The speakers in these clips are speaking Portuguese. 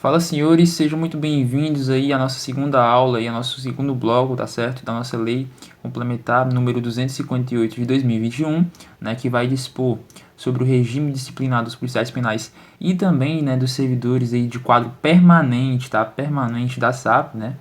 Fala, senhores, sejam muito bem-vindos aí à nossa segunda aula e ao nosso segundo bloco, tá certo? Da nossa lei complementar número 258 de 2021, né, que vai dispor sobre o regime disciplinar dos policiais penais e também, né, dos servidores aí de quadro permanente, tá? Permanente da SAP, né?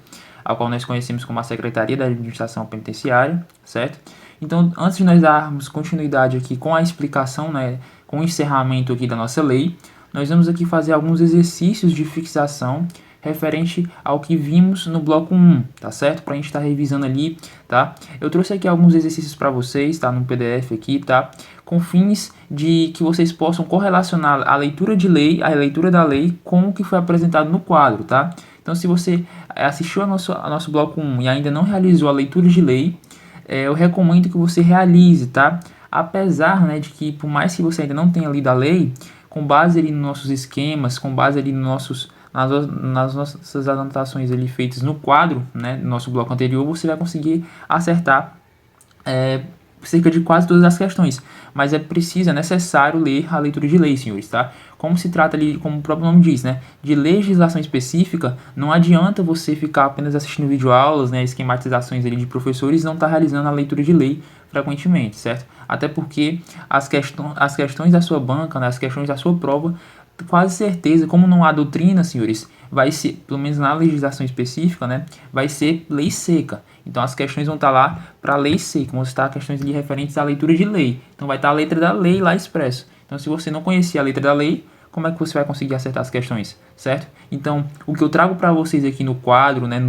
A qual nós conhecemos como a Secretaria da Administração Penitenciária, certo? Então, antes de nós darmos continuidade aqui com a explicação, né, com o encerramento aqui da nossa lei, nós vamos aqui fazer alguns exercícios de fixação referente ao que vimos no bloco 1, tá certo? Para a gente estar revisando ali, tá? Eu trouxe aqui alguns exercícios para vocês, tá? No PDF aqui, tá? Com fins de que vocês possam correlacionar a leitura de lei, a leitura da lei, com o que foi apresentado no quadro, tá? Então, se você assistiu ao nosso bloco 1 e ainda não realizou a leitura de lei, eu recomendo que você realize, tá? Apesar, né, de que por mais que você ainda não tenha lido a lei, com base ali nos nossos esquemas, com base ali nas nossas anotações ali feitas no quadro, né, no nosso bloco anterior, você vai conseguir acertar cerca de quase todas as questões. Mas é necessário ler a leitura de lei, senhores, tá? Como se trata ali, como o próprio nome diz, né, de legislação específica, não adianta você ficar apenas assistindo videoaulas, né, esquematizações ali de professores e não estar realizando a leitura de lei frequentemente, certo? Até porque as questões da sua banca, né, as questões da sua prova, quase certeza, como não há doutrina, senhores, vai ser, pelo menos na legislação específica, né, vai ser lei seca. Então as questões vão estar lá para lei seca, vão estar questões ali referentes à leitura de lei. Então vai estar a letra da lei lá expresso. Então se você não conhecer a letra da lei, como é que você vai conseguir acertar as questões, certo? Então, o que eu trago para vocês aqui no quadro, né,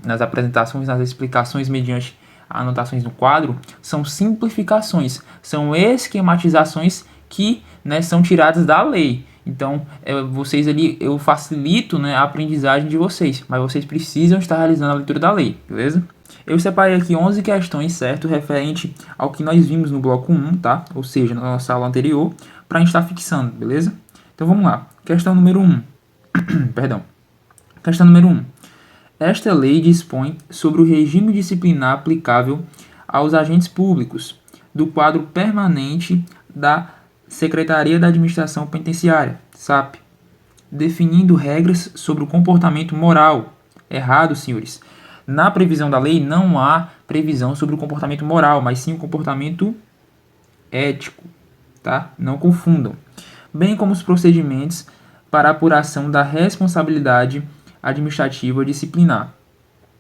nas apresentações, nas explicações mediante anotações no quadro, são simplificações, são esquematizações que, né, são tiradas da lei. Então, vocês ali, eu facilito, né, a aprendizagem de vocês, mas vocês precisam estar realizando a leitura da lei, beleza? Eu separei aqui 11 questões, certo, referente ao que nós vimos no bloco 1, tá? Ou seja, na nossa aula anterior, para a gente estar fixando, beleza? Então vamos lá. Questão número 1. Perdão. Questão número 1. Esta lei dispõe sobre o regime disciplinar aplicável aos agentes públicos do quadro permanente da Secretaria da Administração Penitenciária, SAP, definindo regras sobre o comportamento moral. Errado, senhores. Na previsão da lei não há previsão sobre o comportamento moral, mas sim o comportamento ético, tá? Não confundam. Bem como os procedimentos para apuração da responsabilidade administrativa disciplinar.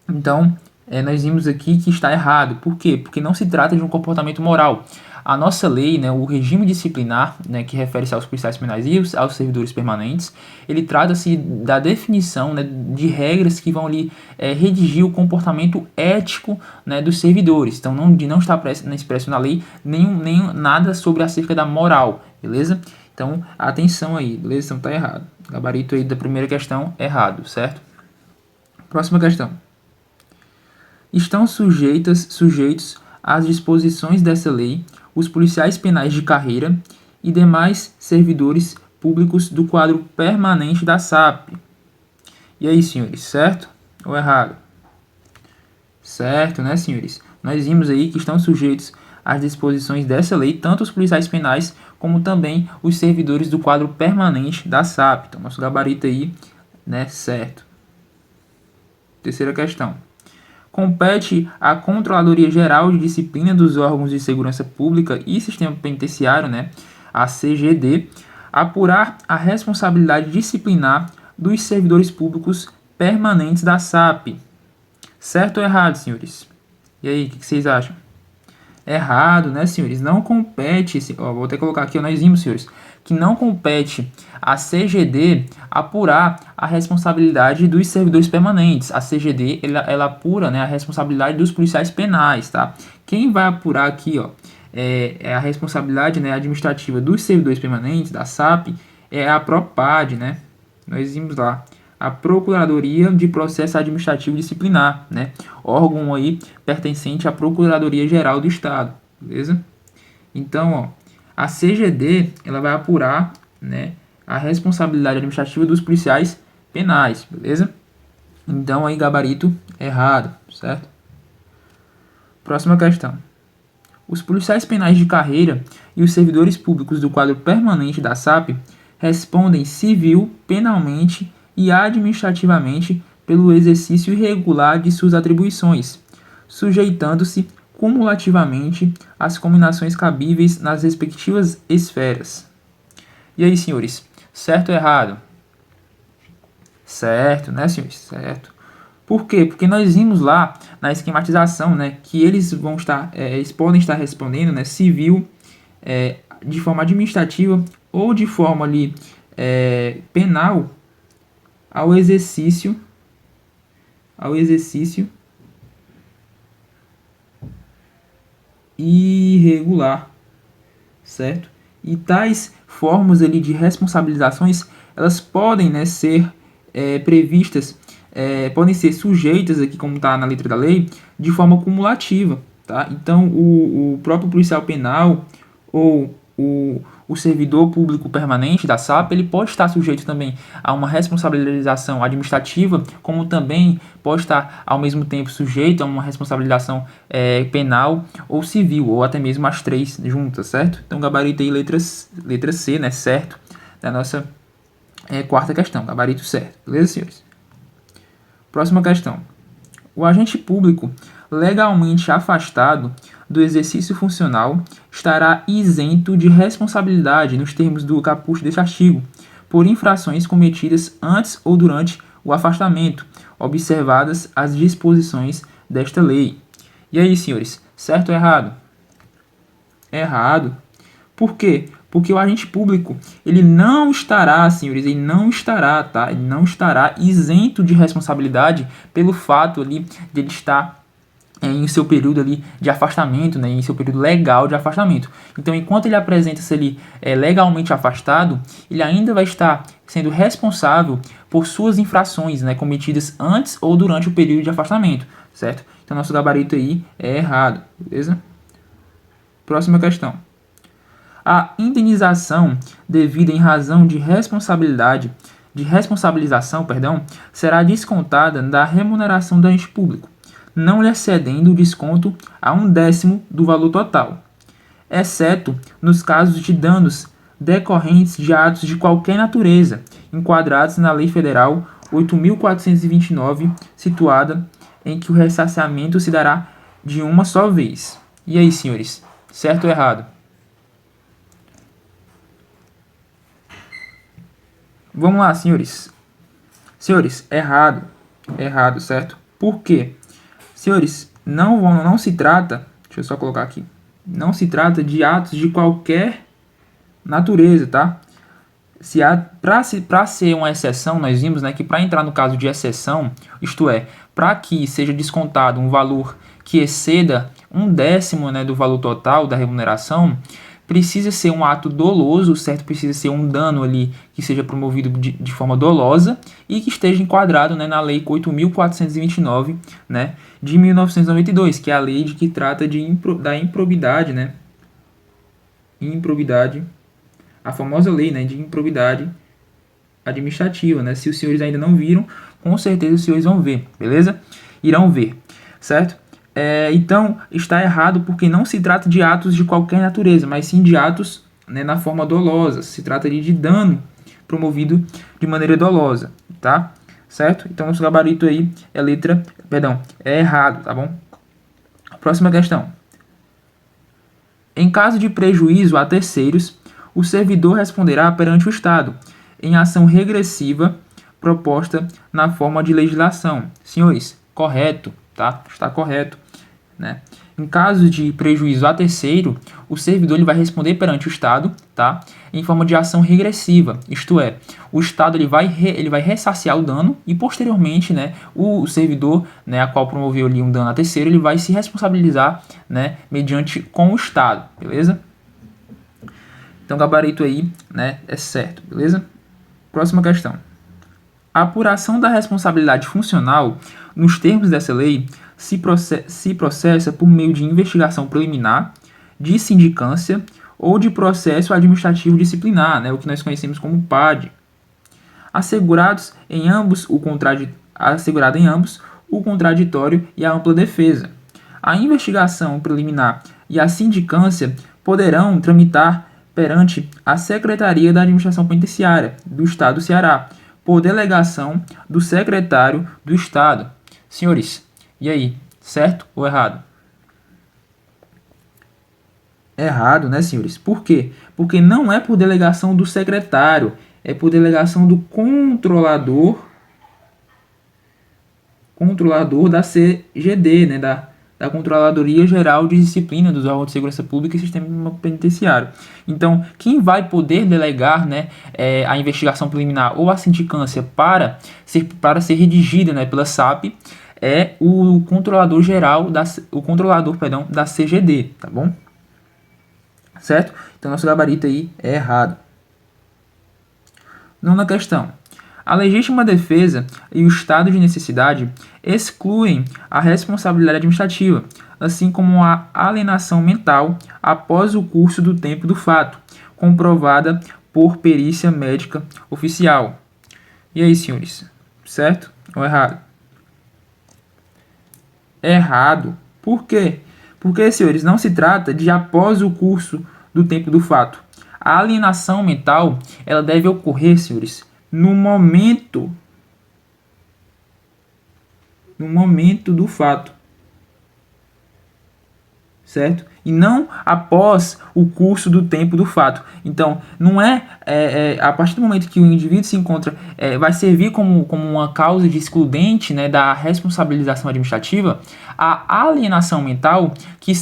Então, nós vimos aqui que está errado. Por quê? Porque não se trata de um comportamento moral. A nossa lei, né, o regime disciplinar, né, que refere-se aos policiais penais e aos servidores permanentes, ele trata-se da definição, né, de regras que vão ali redigir o comportamento ético, né, dos servidores. Então, não está expresso na lei nenhum nada sobre acerca da moral, beleza? Então, atenção aí, beleza? Então, tá errado. Gabarito aí da primeira questão, errado, certo? Próxima questão. Estão sujeitos às disposições dessa lei os policiais penais de carreira e demais servidores públicos do quadro permanente da SAP. E aí, senhores, certo ou errado? Certo, né, senhores? Nós vimos aí que estão sujeitos às disposições dessa lei tanto os policiais penais como também os servidores do quadro permanente da SAP. Então, nosso gabarito aí, né, certo. Terceira questão. Compete à Controladoria Geral de Disciplina dos Órgãos de Segurança Pública e Sistema Penitenciário, né, a CGD, apurar a responsabilidade disciplinar dos servidores públicos permanentes da SAP. Certo ou errado, senhores? E aí, o que vocês acham? Errado, né, senhores? Não compete, vou até colocar aqui, nós vimos, senhores, que não compete a CGD apurar a responsabilidade dos servidores permanentes. A CGD, ela apura, né, a responsabilidade dos policiais penais, tá? Quem vai apurar aqui, ó, é a responsabilidade, né, administrativa dos servidores permanentes, da SAP, é a PROPAD, né? Nós vimos lá. A Procuradoria de Processo Administrativo Disciplinar, né? Órgão aí pertencente à Procuradoria Geral do Estado, beleza? Então, ó, a CGD, ela vai apurar, né, a responsabilidade administrativa dos policiais penais, beleza? Então, aí, gabarito errado, certo? Próxima questão. Os policiais penais de carreira e os servidores públicos do quadro permanente da SAP respondem civil, penalmente e administrativamente pelo exercício irregular de suas atribuições, sujeitando-se cumulativamente às combinações cabíveis nas respectivas esferas. E aí, senhores, certo ou errado? Certo, né, senhores? Certo. Por quê? Porque nós vimos lá na esquematização, né, que eles vão estar, eles podem estar respondendo, né, civil, de forma administrativa ou de forma ali penal ao exercício irregular, certo? E tais formas ali de responsabilizações, elas podem, né, ser previstas, podem ser sujeitas aqui, como está na letra da lei, de forma cumulativa, tá? Então, o próprio policial penal ou o servidor público permanente da SAP, ele pode estar sujeito também a uma responsabilização administrativa, como também pode estar ao mesmo tempo sujeito a uma responsabilização penal ou civil, ou até mesmo as três juntas, certo? Então, gabarito aí, letra C, né, certo, da nossa quarta questão, gabarito certo, beleza, senhores? Próxima questão. O agente público legalmente afastado do exercício funcional estará isento de responsabilidade nos termos do caput deste artigo, por infrações cometidas antes ou durante o afastamento, observadas as disposições desta lei. E aí, senhores, certo ou errado? Errado. Por quê? Porque o agente público, ele não estará, senhores, ele não estará, tá? Ele não estará isento de responsabilidade pelo fato ali de ele estar em seu período ali de afastamento, né, em seu período legal de afastamento. Então, enquanto ele apresenta-se ali legalmente afastado, ele ainda vai estar sendo responsável por suas infrações, né, cometidas antes ou durante o período de afastamento, certo? Então, nosso gabarito aí é errado, beleza? Próxima questão. A indenização devida em razão de responsabilização, será descontada da remuneração do agente público, não lhe excedendo o desconto a 1/10 do valor total, exceto nos casos de danos decorrentes de atos de qualquer natureza, enquadrados na Lei Federal 8.429, situada em que o ressarcimento se dará de uma só vez. E aí, senhores, certo ou errado? Vamos lá, senhores. Senhores, errado. Errado, certo? Por quê? Senhores, não se trata, deixa eu só colocar aqui, não se trata de atos de qualquer natureza, tá? Para ser uma exceção, nós vimos, né, que para entrar no caso de exceção, isto é, para que seja descontado um valor que exceda 1/10, né, do valor total da remuneração, precisa ser um ato doloso, certo? Precisa ser um dano ali que seja promovido de forma dolosa e que esteja enquadrado, né, na Lei 8.429, né, de 1992, que é a lei que trata da improbidade, né? Improbidade, a famosa lei, né, de improbidade administrativa, né? Se os senhores ainda não viram, com certeza os senhores vão ver, beleza? Irão ver, certo? Então, está errado porque não se trata de atos de qualquer natureza, mas sim de atos, né, na forma dolosa. Se trata de dano promovido de maneira dolosa, tá? Certo? Então, nosso gabarito aí é errado, tá bom? Próxima questão. Em caso de prejuízo a terceiros, o servidor responderá perante o Estado, em ação regressiva proposta na forma de legislação. Senhores, correto, tá? Está correto, né? Em caso de prejuízo a terceiro, o servidor ele vai responder perante o Estado, tá? Em forma de ação regressiva, isto é, o Estado ele vai ressarciar o dano e posteriormente, né, o servidor, né, a qual promoveu ali um dano a terceiro, ele vai se responsabilizar, né, mediante com o Estado, beleza? Então, gabarito aí, né, é certo, beleza? Próxima questão. A apuração da responsabilidade funcional, nos termos dessa lei, se processa por meio de investigação preliminar, de sindicância ou de processo administrativo disciplinar, né, o que nós conhecemos como PAD. Assegurado em ambos o contraditório e a ampla defesa. A investigação preliminar e a sindicância poderão tramitar perante a Secretaria da Administração Penitenciária do Estado do Ceará, por delegação do secretário do Estado. Senhores, e aí, certo ou errado? Errado, né, senhores? Por quê? Porque não é por delegação do secretário, é por delegação do controlador da CGD, né, da Controladoria Geral de Disciplina dos órgãos de segurança pública e sistema penitenciário. Então, quem vai poder delegar, né, a investigação preliminar ou a sindicância para ser redigida, né, pela SAP é o controlador geral da CGD, tá bom? Certo? Então, nosso gabarito aí é errado. Nona questão. A legítima defesa e o estado de necessidade excluem a responsabilidade administrativa, assim como a alienação mental após o curso do tempo do fato, comprovada por perícia médica oficial. E aí, senhores? Certo ou errado? Errado. Por quê? Porque, senhores, não se trata de após o curso do tempo do fato. A alienação mental, ela deve ocorrer, senhores, no momento do fato, certo? E não após o curso do tempo do fato. Então, não a partir do momento que o indivíduo se encontra, vai servir como uma causa de excludente, né, da responsabilização administrativa, a alienação mental que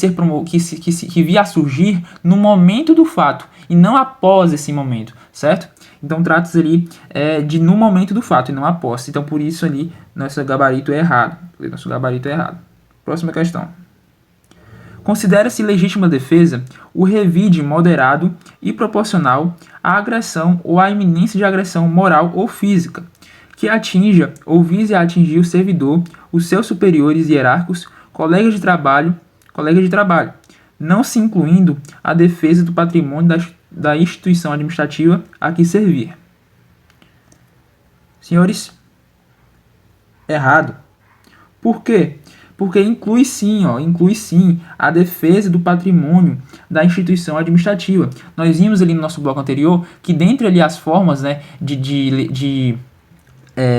via a surgir no momento do fato e não após esse momento, certo? Então, trata-se ali de no momento do fato e não após. Então, por isso ali, nosso gabarito é errado. Próxima questão. Considera-se legítima defesa o revide moderado e proporcional à agressão ou à iminência de agressão moral ou física, que atinja ou vise a atingir o servidor, os seus superiores hierárquicos, colegas de trabalho, não se incluindo a defesa do patrimônio da instituição administrativa a que servir. Senhores, errado. Por quê? Porque inclui sim a defesa do patrimônio da instituição administrativa. Nós vimos ali no nosso bloco anterior que dentre ali as formas, né, de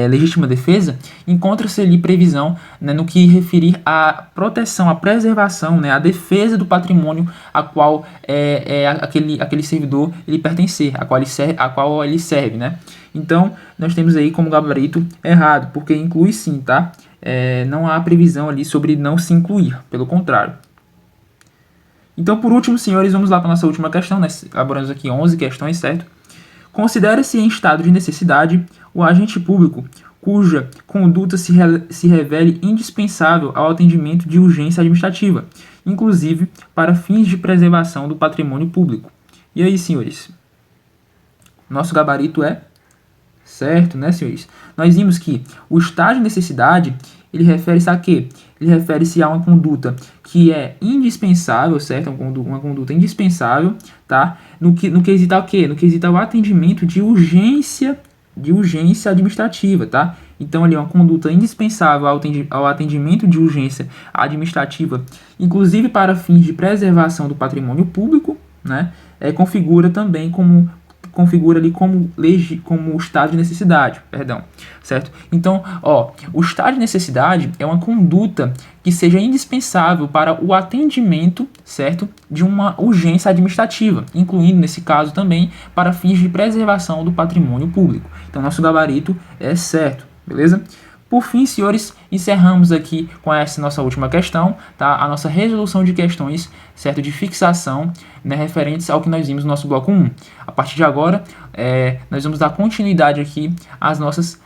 legítima defesa, encontra-se ali previsão, né, no que referir à proteção, à preservação, né, à defesa do patrimônio a qual aquele servidor ele pertencer, a qual ele serve, né? Então, nós temos aí como gabarito errado, porque inclui sim, tá? Não há previsão ali sobre não se incluir, pelo contrário. Então, por último, senhores, vamos lá para a nossa última questão, né? Elaboramos aqui 11 questões, certo? Considera-se em estado de necessidade o agente público cuja conduta se revele indispensável ao atendimento de urgência administrativa, inclusive para fins de preservação do patrimônio público. E aí, senhores? Nosso gabarito é certo, né, senhores? Nós vimos que o estado de necessidade, ele refere-se a quê? Ele refere-se a uma conduta que é indispensável, certo? Uma conduta indispensável, tá? No quesito ao quê? No quesito ao atendimento de urgência administrativa, tá? Então, ali é uma conduta indispensável ao atendimento de urgência administrativa, inclusive para fins de preservação do patrimônio público, né? Configura ali como o estado de necessidade, certo? Então, o estado de necessidade é uma conduta que seja indispensável para o atendimento, certo, de uma urgência administrativa, incluindo nesse caso também para fins de preservação do patrimônio público. Então, nosso gabarito é certo, beleza? Por fim, senhores, encerramos aqui com essa nossa última questão, tá? A nossa resolução de questões, certo, de fixação, né, referentes ao que nós vimos no nosso bloco 1. A partir de agora, nós vamos dar continuidade aqui às nossas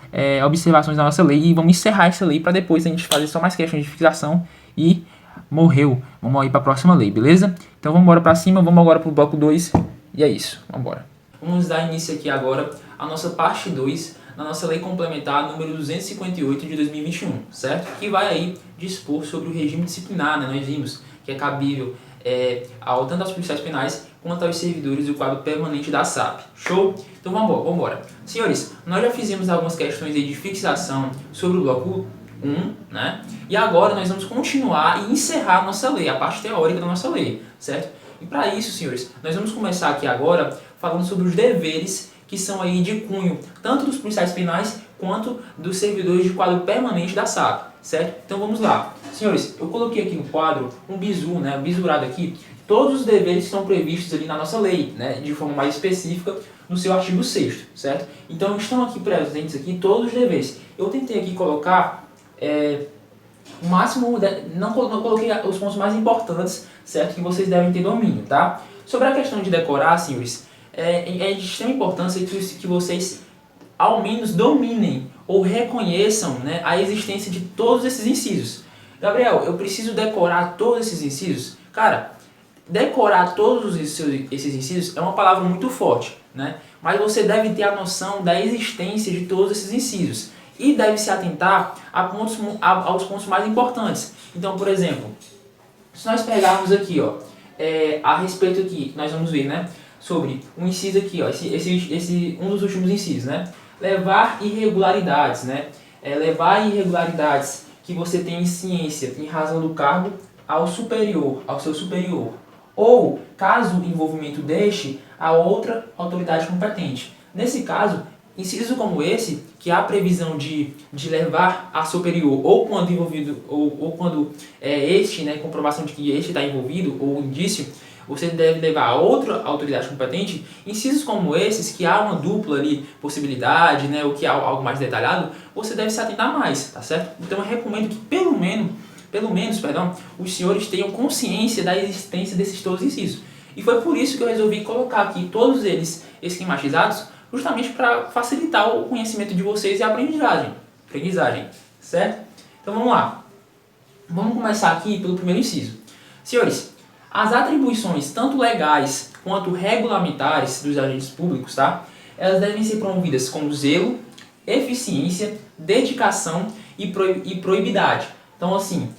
observações da nossa lei e vamos encerrar essa lei para depois a gente fazer só mais questões de fixação e morreu. Vamos aí para a próxima lei, beleza? Então vamos embora para cima, vamos agora para o bloco 2 e é isso, vamos embora. Vamos dar início aqui agora à nossa parte 2 na nossa lei complementar número 258 de 2021, certo? Que vai aí dispor sobre o regime disciplinar, né? Nós vimos que é cabível tanto aos policiais penais quanto aos servidores do quadro permanente da SAP. Show? Então vamos embora. Senhores, nós já fizemos algumas questões aí de fixação sobre o bloco 1, né? E agora nós vamos continuar e encerrar a nossa lei, a parte teórica da nossa lei, certo? E para isso, senhores, nós vamos começar aqui agora falando sobre os deveres que são aí de cunho tanto dos policiais penais quanto dos servidores de quadro permanente da SAP, certo? Então vamos lá. Senhores, eu coloquei aqui no quadro um bizu, né, bisurado aqui, todos os deveres que estão previstos ali na nossa lei, né, de forma mais específica no seu artigo 6º, certo? Então estão aqui presentes aqui todos os deveres. Eu tentei aqui colocar o máximo, não coloquei os pontos mais importantes, certo? Que vocês devem ter domínio, tá? Sobre a questão de decorar, senhores, é de extrema importância que vocês ao menos dominem ou reconheçam, né, a existência de todos esses incisos. Gabriel, eu preciso decorar todos esses incisos? Cara, decorar todos esses incisos é uma palavra muito forte, né? Mas você deve ter a noção da existência de todos esses incisos e deve se atentar aos pontos mais importantes. Então, por exemplo, se nós pegarmos aqui, ó, a respeito aqui, nós vamos ver, né, sobre um inciso aqui, ó, um dos últimos incisos, né? Levar irregularidades, né? Levar irregularidades que você tem em ciência em razão do cargo ao seu superior. Ou, caso o envolvimento deixe, a outra autoridade competente. Nesse caso, inciso como esse, que há previsão de levar a superior, ou quando envolvido, ou quando este, né, comprovação de que este está envolvido, ou indício, você deve levar a outra autoridade competente. Incisos como esses, que há uma dupla ali possibilidade, né, ou que há algo mais detalhado, você deve se atentar mais, tá certo? Então eu recomendo que pelo menos, os senhores tenham consciência da existência desses todos incisos. E foi por isso que eu resolvi colocar aqui todos eles esquematizados, justamente para facilitar o conhecimento de vocês e a aprendizagem, certo? Então vamos lá. Vamos começar aqui pelo primeiro inciso. Senhores, as atribuições tanto legais quanto regulamentares dos agentes públicos, tá? Elas devem ser promovidas com zelo, eficiência, dedicação e proibidade. Então, assim,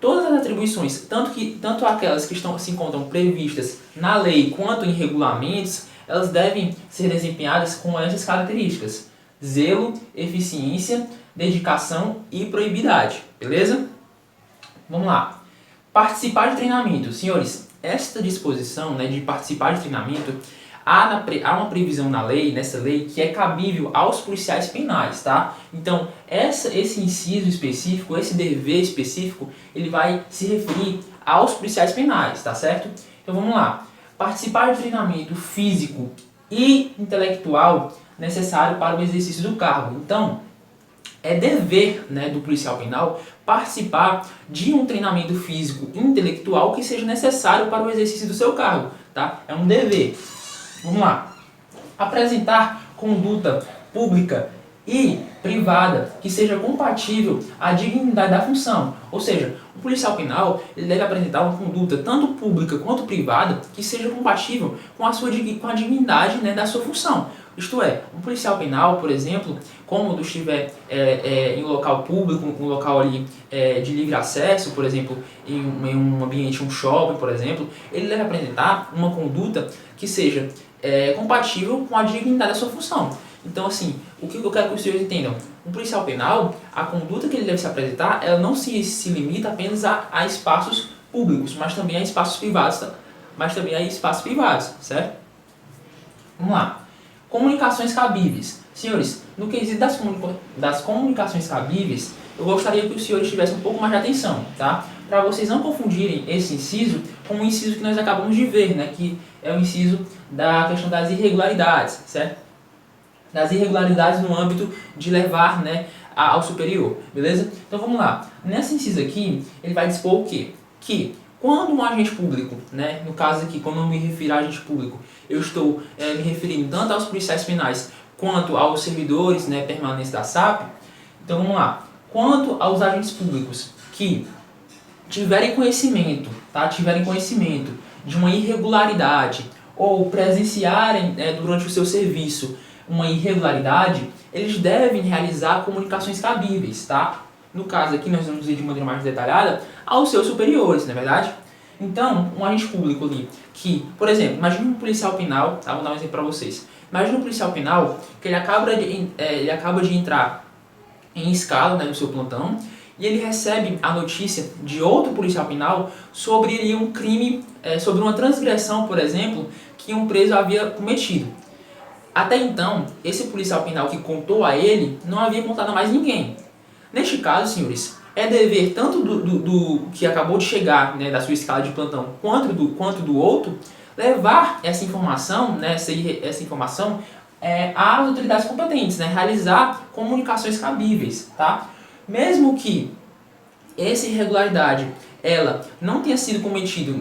todas as atribuições, tanto aquelas que se encontram previstas na lei quanto em regulamentos, elas devem ser desempenhadas com essas características: zelo, eficiência, dedicação e proibidade. Beleza? Vamos lá. Participar de treinamento. Senhores, esta disposição, né, de participar de treinamento, há uma previsão nessa lei, que é cabível aos policiais penais, tá? Então, esse inciso específico, esse dever específico, ele vai se referir aos policiais penais, tá certo? Então, vamos lá. Participar de treinamento físico e intelectual necessário para o exercício do cargo. Então, é dever, né, do policial penal participar de um treinamento físico e intelectual que seja necessário para o exercício do seu cargo, tá? É um dever. Vamos lá. Apresentar conduta pública e privada que seja compatível à dignidade da função. Ou seja, o policial penal ele deve apresentar uma conduta tanto pública quanto privada que seja compatível com a dignidade, né, da sua função. Isto é, um policial penal, por exemplo, quando estiver em um local público, um local ali de livre acesso, por exemplo, em um ambiente, um shopping, por exemplo, ele deve apresentar uma conduta que seja compatível com a dignidade da sua função. Então, assim, o que eu quero que os senhores entendam? Um policial penal, a conduta que ele deve se apresentar, ela não se limita apenas a espaços públicos, mas também a espaços privados, certo? Vamos lá. Comunicações cabíveis. Senhores, no quesito das comunicações cabíveis, eu gostaria que os senhores tivessem um pouco mais de atenção, tá? Para vocês não confundirem esse inciso com o inciso que nós acabamos de ver, né? Que é o inciso da questão das irregularidades, certo? Das irregularidades no âmbito de levar, né, ao superior, beleza? Então vamos lá. Nesse inciso aqui, ele vai dispor o quê? Que quando um agente público, né, no caso aqui, quando eu me refiro a agente público, eu estou me referindo tanto aos policiais penais quanto aos servidores, né, permanentes da SAP. Então vamos lá. Quanto aos agentes públicos que tiverem conhecimento de uma irregularidade ou presenciarem, durante o seu serviço uma irregularidade, eles devem realizar comunicações cabíveis, tá? No caso aqui, nós vamos ver de maneira mais detalhada, aos seus superiores, não é verdade? Então, um agente público ali, que, por exemplo, imagine um policial penal, tá? Vou dar um exemplo para vocês. Imagine um policial penal que ele acaba de entrar em escala, né, no seu plantão, e ele recebe a notícia de outro policial penal sobre um crime, sobre uma transgressão, por exemplo, que um preso havia cometido. Até então, esse policial penal que contou a ele não havia contado a mais ninguém. Neste caso, senhores, é dever tanto do que acabou de chegar, né, da sua escala de plantão, quanto do outro, levar essa informação, né, essa informação às autoridades competentes, né, realizar comunicações cabíveis, tá? Mesmo que essa irregularidade ela não tenha sido cometido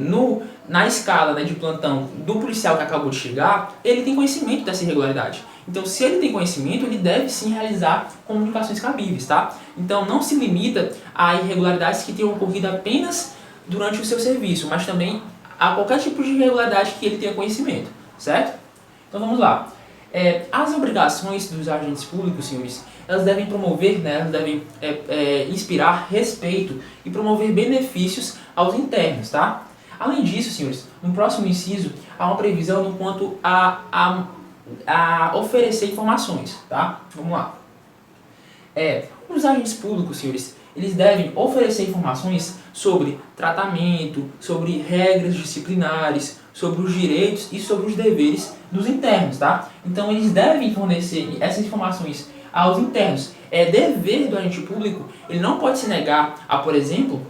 na escala, né, de plantão do policial que acabou de chegar, ele tem conhecimento dessa irregularidade. Então, se ele tem conhecimento, ele deve sim realizar comunicações cabíveis, tá? Então, não se limita a irregularidades que tenham ocorrido apenas durante o seu serviço, mas também a qualquer tipo de irregularidade que ele tenha conhecimento, certo? Então, vamos lá. As obrigações dos agentes públicos, senhores, elas devem promover, né, elas devem inspirar respeito e promover benefícios aos internos, tá? Além disso, senhores, no próximo inciso há uma previsão no quanto a oferecer informações, tá? Vamos lá. Os agentes públicos, senhores, eles devem oferecer informações sobre tratamento, sobre regras disciplinares, sobre os direitos e sobre os deveres dos internos, tá? Então eles devem fornecer essas informações aos internos. É dever do agente público, ele não pode se negar a, por exemplo,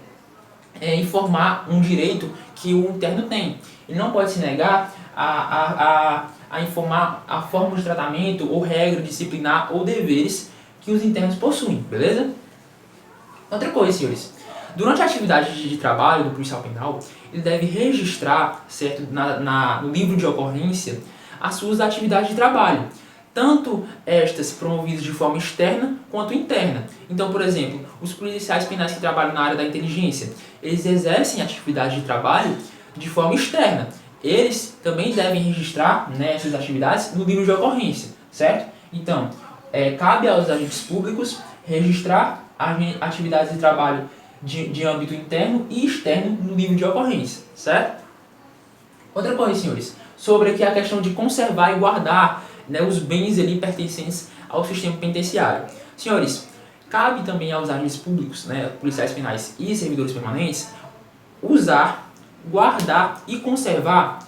informar um direito que o interno tem. Ele não pode se negar a informar a forma de tratamento ou regra disciplinar ou deveres que os internos possuem, beleza? Outra coisa, senhores, durante a atividade de trabalho do policial penal, ele deve registrar, certo, no livro de ocorrência, as suas atividades de trabalho, tanto estas promovidas de forma externa quanto interna. Então, por exemplo, os policiais penais que trabalham na área da inteligência, eles exercem atividade de trabalho de forma externa. Eles também devem registrar, né, essas atividades no livro de ocorrência, certo? Então, cabe aos agentes públicos registrar atividades de trabalho de âmbito interno e externo no livro de ocorrência, certo? Outra coisa, senhores, sobre aqui a questão de conservar e guardar, né, os bens ali pertencentes ao sistema penitenciário. Senhores, cabe também aos agentes públicos, né, policiais penais e servidores permanentes, usar, guardar e conservar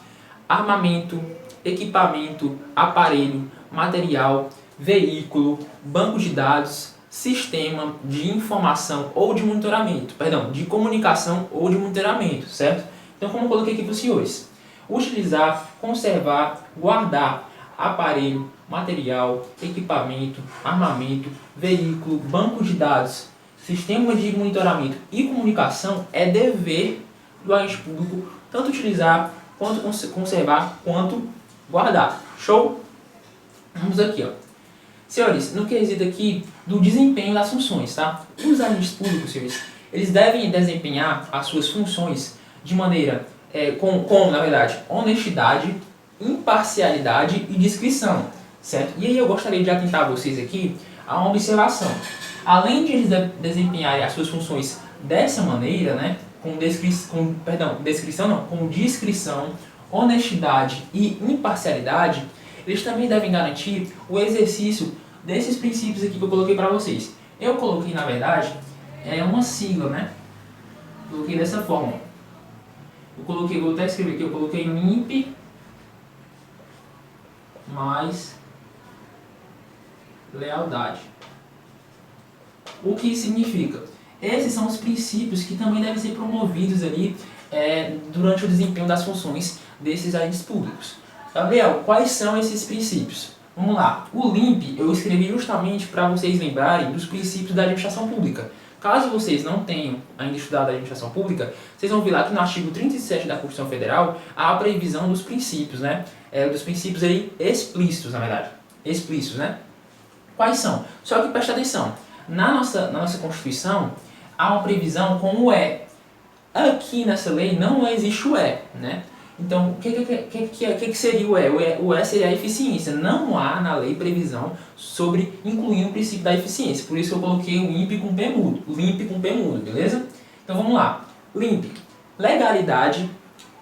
armamento, equipamento, aparelho, material, veículo, banco de dados, sistema de informação ou de monitoramento, de comunicação ou de monitoramento, certo? Então, como eu coloquei aqui para os senhores, utilizar, conservar, guardar aparelho, material, equipamento, armamento, veículo, banco de dados, sistema de monitoramento e comunicação é dever do agente público tanto utilizar, quanto conservar, quanto guardar. Show? Vamos aqui, ó. Senhores, no quesito aqui do desempenho das funções, tá? Os agentes públicos, senhores, eles devem desempenhar as suas funções de maneira, na verdade, honestidade, imparcialidade e discrição, certo? E aí eu gostaria de atentar vocês aqui a uma observação. Além de eles desempenharem as suas funções dessa maneira, né, com discrição, honestidade e imparcialidade, eles também devem garantir o exercício desses princípios aqui que eu coloquei para vocês. Eu coloquei, na verdade, uma sigla, né? Coloquei dessa forma. Vou até escrever aqui, eu coloquei LIMP mais lealdade. O que significa? Esses são os princípios que também devem ser promovidos ali durante o desempenho das funções desses agentes públicos. Gabriel, quais são esses princípios? Vamos lá. O LIMP eu escrevi justamente para vocês lembrarem dos princípios da administração pública. Caso vocês não tenham ainda estudado a administração pública, vocês vão ver lá que no artigo 37 da Constituição Federal há a previsão dos princípios, né? Dos princípios aí explícitos, na verdade. Explícitos, né? Quais são? Só que presta atenção. Na nossa Constituição há uma previsão com o é. Aqui nessa lei não existe o é, né? Então, o que seria o é? O é seria a eficiência. Não há na lei previsão sobre incluir o princípio da eficiência. Por isso eu coloquei o LIMP com P mudo. LIMP com P mudo, beleza? Então vamos lá. LIMP. Legalidade,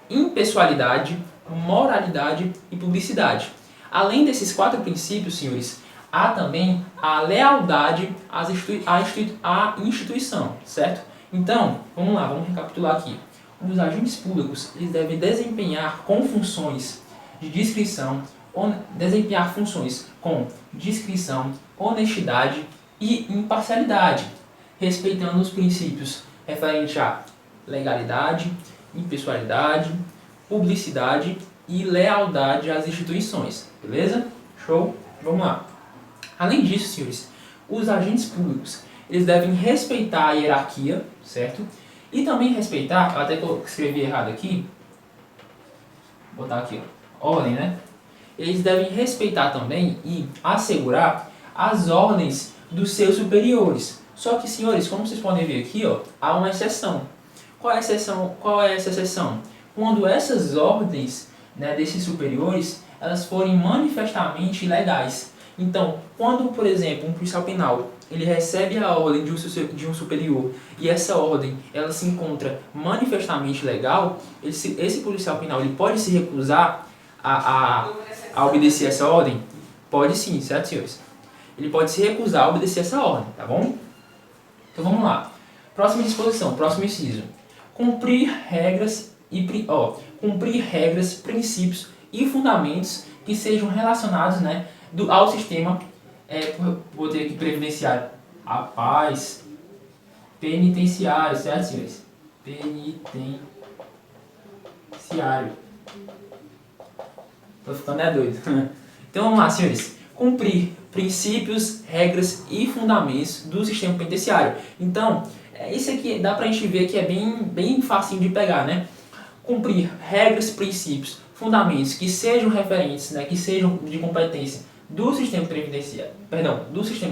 impessoalidade, moralidade e publicidade. Além desses 4 princípios, senhores, há também a lealdade à instituição, certo? Então, vamos lá, vamos recapitular aqui. Os agentes públicos eles devem desempenhar com funções de discrição, desempenhar funções com discrição, honestidade e imparcialidade, respeitando os princípios referentes à legalidade, impessoalidade, publicidade e lealdade às instituições. Beleza? Show? Vamos lá. Além disso, senhores, os agentes públicos eles devem respeitar a hierarquia, certo? E também respeitar, até que eu escrevi errado aqui, vou botar aqui, ó, ordem, né? Eles devem respeitar também e assegurar as ordens dos seus superiores. Só que, senhores, como vocês podem ver aqui, ó, há uma exceção. Qual é a exceção? Qual é essa exceção? Quando essas ordens, né, desses superiores, elas forem manifestamente ilegais. Então, quando, por exemplo, um policial penal ele recebe a ordem de um superior e essa ordem ela se encontra manifestamente legal, esse policial penal ele pode se recusar a obedecer essa ordem? Pode sim, certo, senhores? Ele pode se recusar a obedecer essa ordem, tá bom? Então vamos lá. Próxima disposição, próximo inciso. Cumprir regras, princípios e fundamentos que sejam relacionados, né, ao sistema, vou ter aqui previdenciário, a paz, penitenciário, certo, senhores? Penitenciário. Tô ficando doido. Então vamos lá, senhores. Cumprir princípios, regras e fundamentos do sistema penitenciário. Então, isso aqui dá pra gente ver que é bem facinho de pegar, né? Cumprir regras, princípios, fundamentos que sejam referentes, né, que sejam de competência do sistema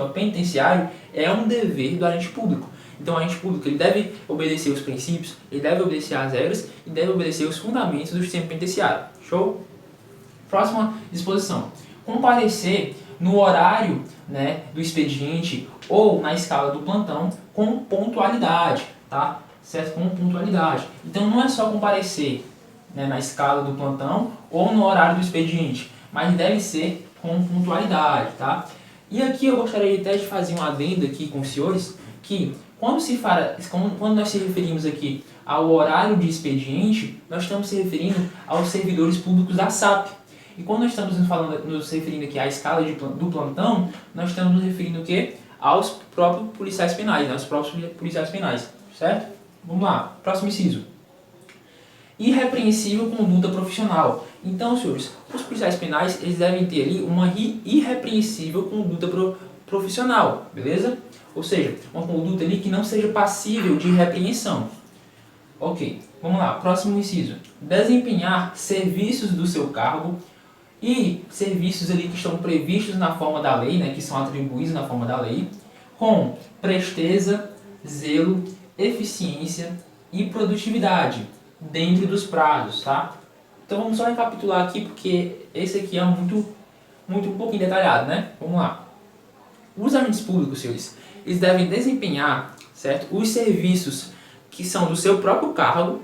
penitenciário é um dever do agente público. Então, o agente público ele deve obedecer os princípios, ele deve obedecer as regras e deve obedecer os fundamentos do sistema penitenciário. Show? Próxima disposição. Comparecer no horário, né, do expediente ou na escala do plantão com pontualidade, tá? Certo? Com pontualidade. Então, não é só comparecer, né, na escala do plantão ou no horário do expediente, mas deve ser com pontualidade, tá? E aqui eu gostaria até de fazer um adendo aqui com os senhores, que quando nós se referimos aqui ao horário de expediente, nós estamos se referindo aos servidores públicos da SAP. E quando nós estamos nos referindo aqui à escala do plantão, nós estamos nos referindo o quê? Aos próprios policiais penais, né? Aos próprios policiais penais, certo? Vamos lá, próximo inciso. Irrepreensível conduta profissional. Então, senhores, os policiais penais eles devem ter ali uma irrepreensível conduta profissional, beleza? Ou seja, uma conduta ali que não seja passível de repreensão. Ok, vamos lá, próximo inciso. Desempenhar serviços do seu cargo e serviços ali que estão previstos na forma da lei, né, que são atribuídos na forma da lei, com presteza, zelo, eficiência e produtividade, dentro dos prazos, tá? Então vamos só recapitular aqui, porque esse aqui é um pouquinho detalhado, né? Vamos lá. Os agentes públicos, senhores, eles devem desempenhar, certo, os serviços que são do seu próprio cargo,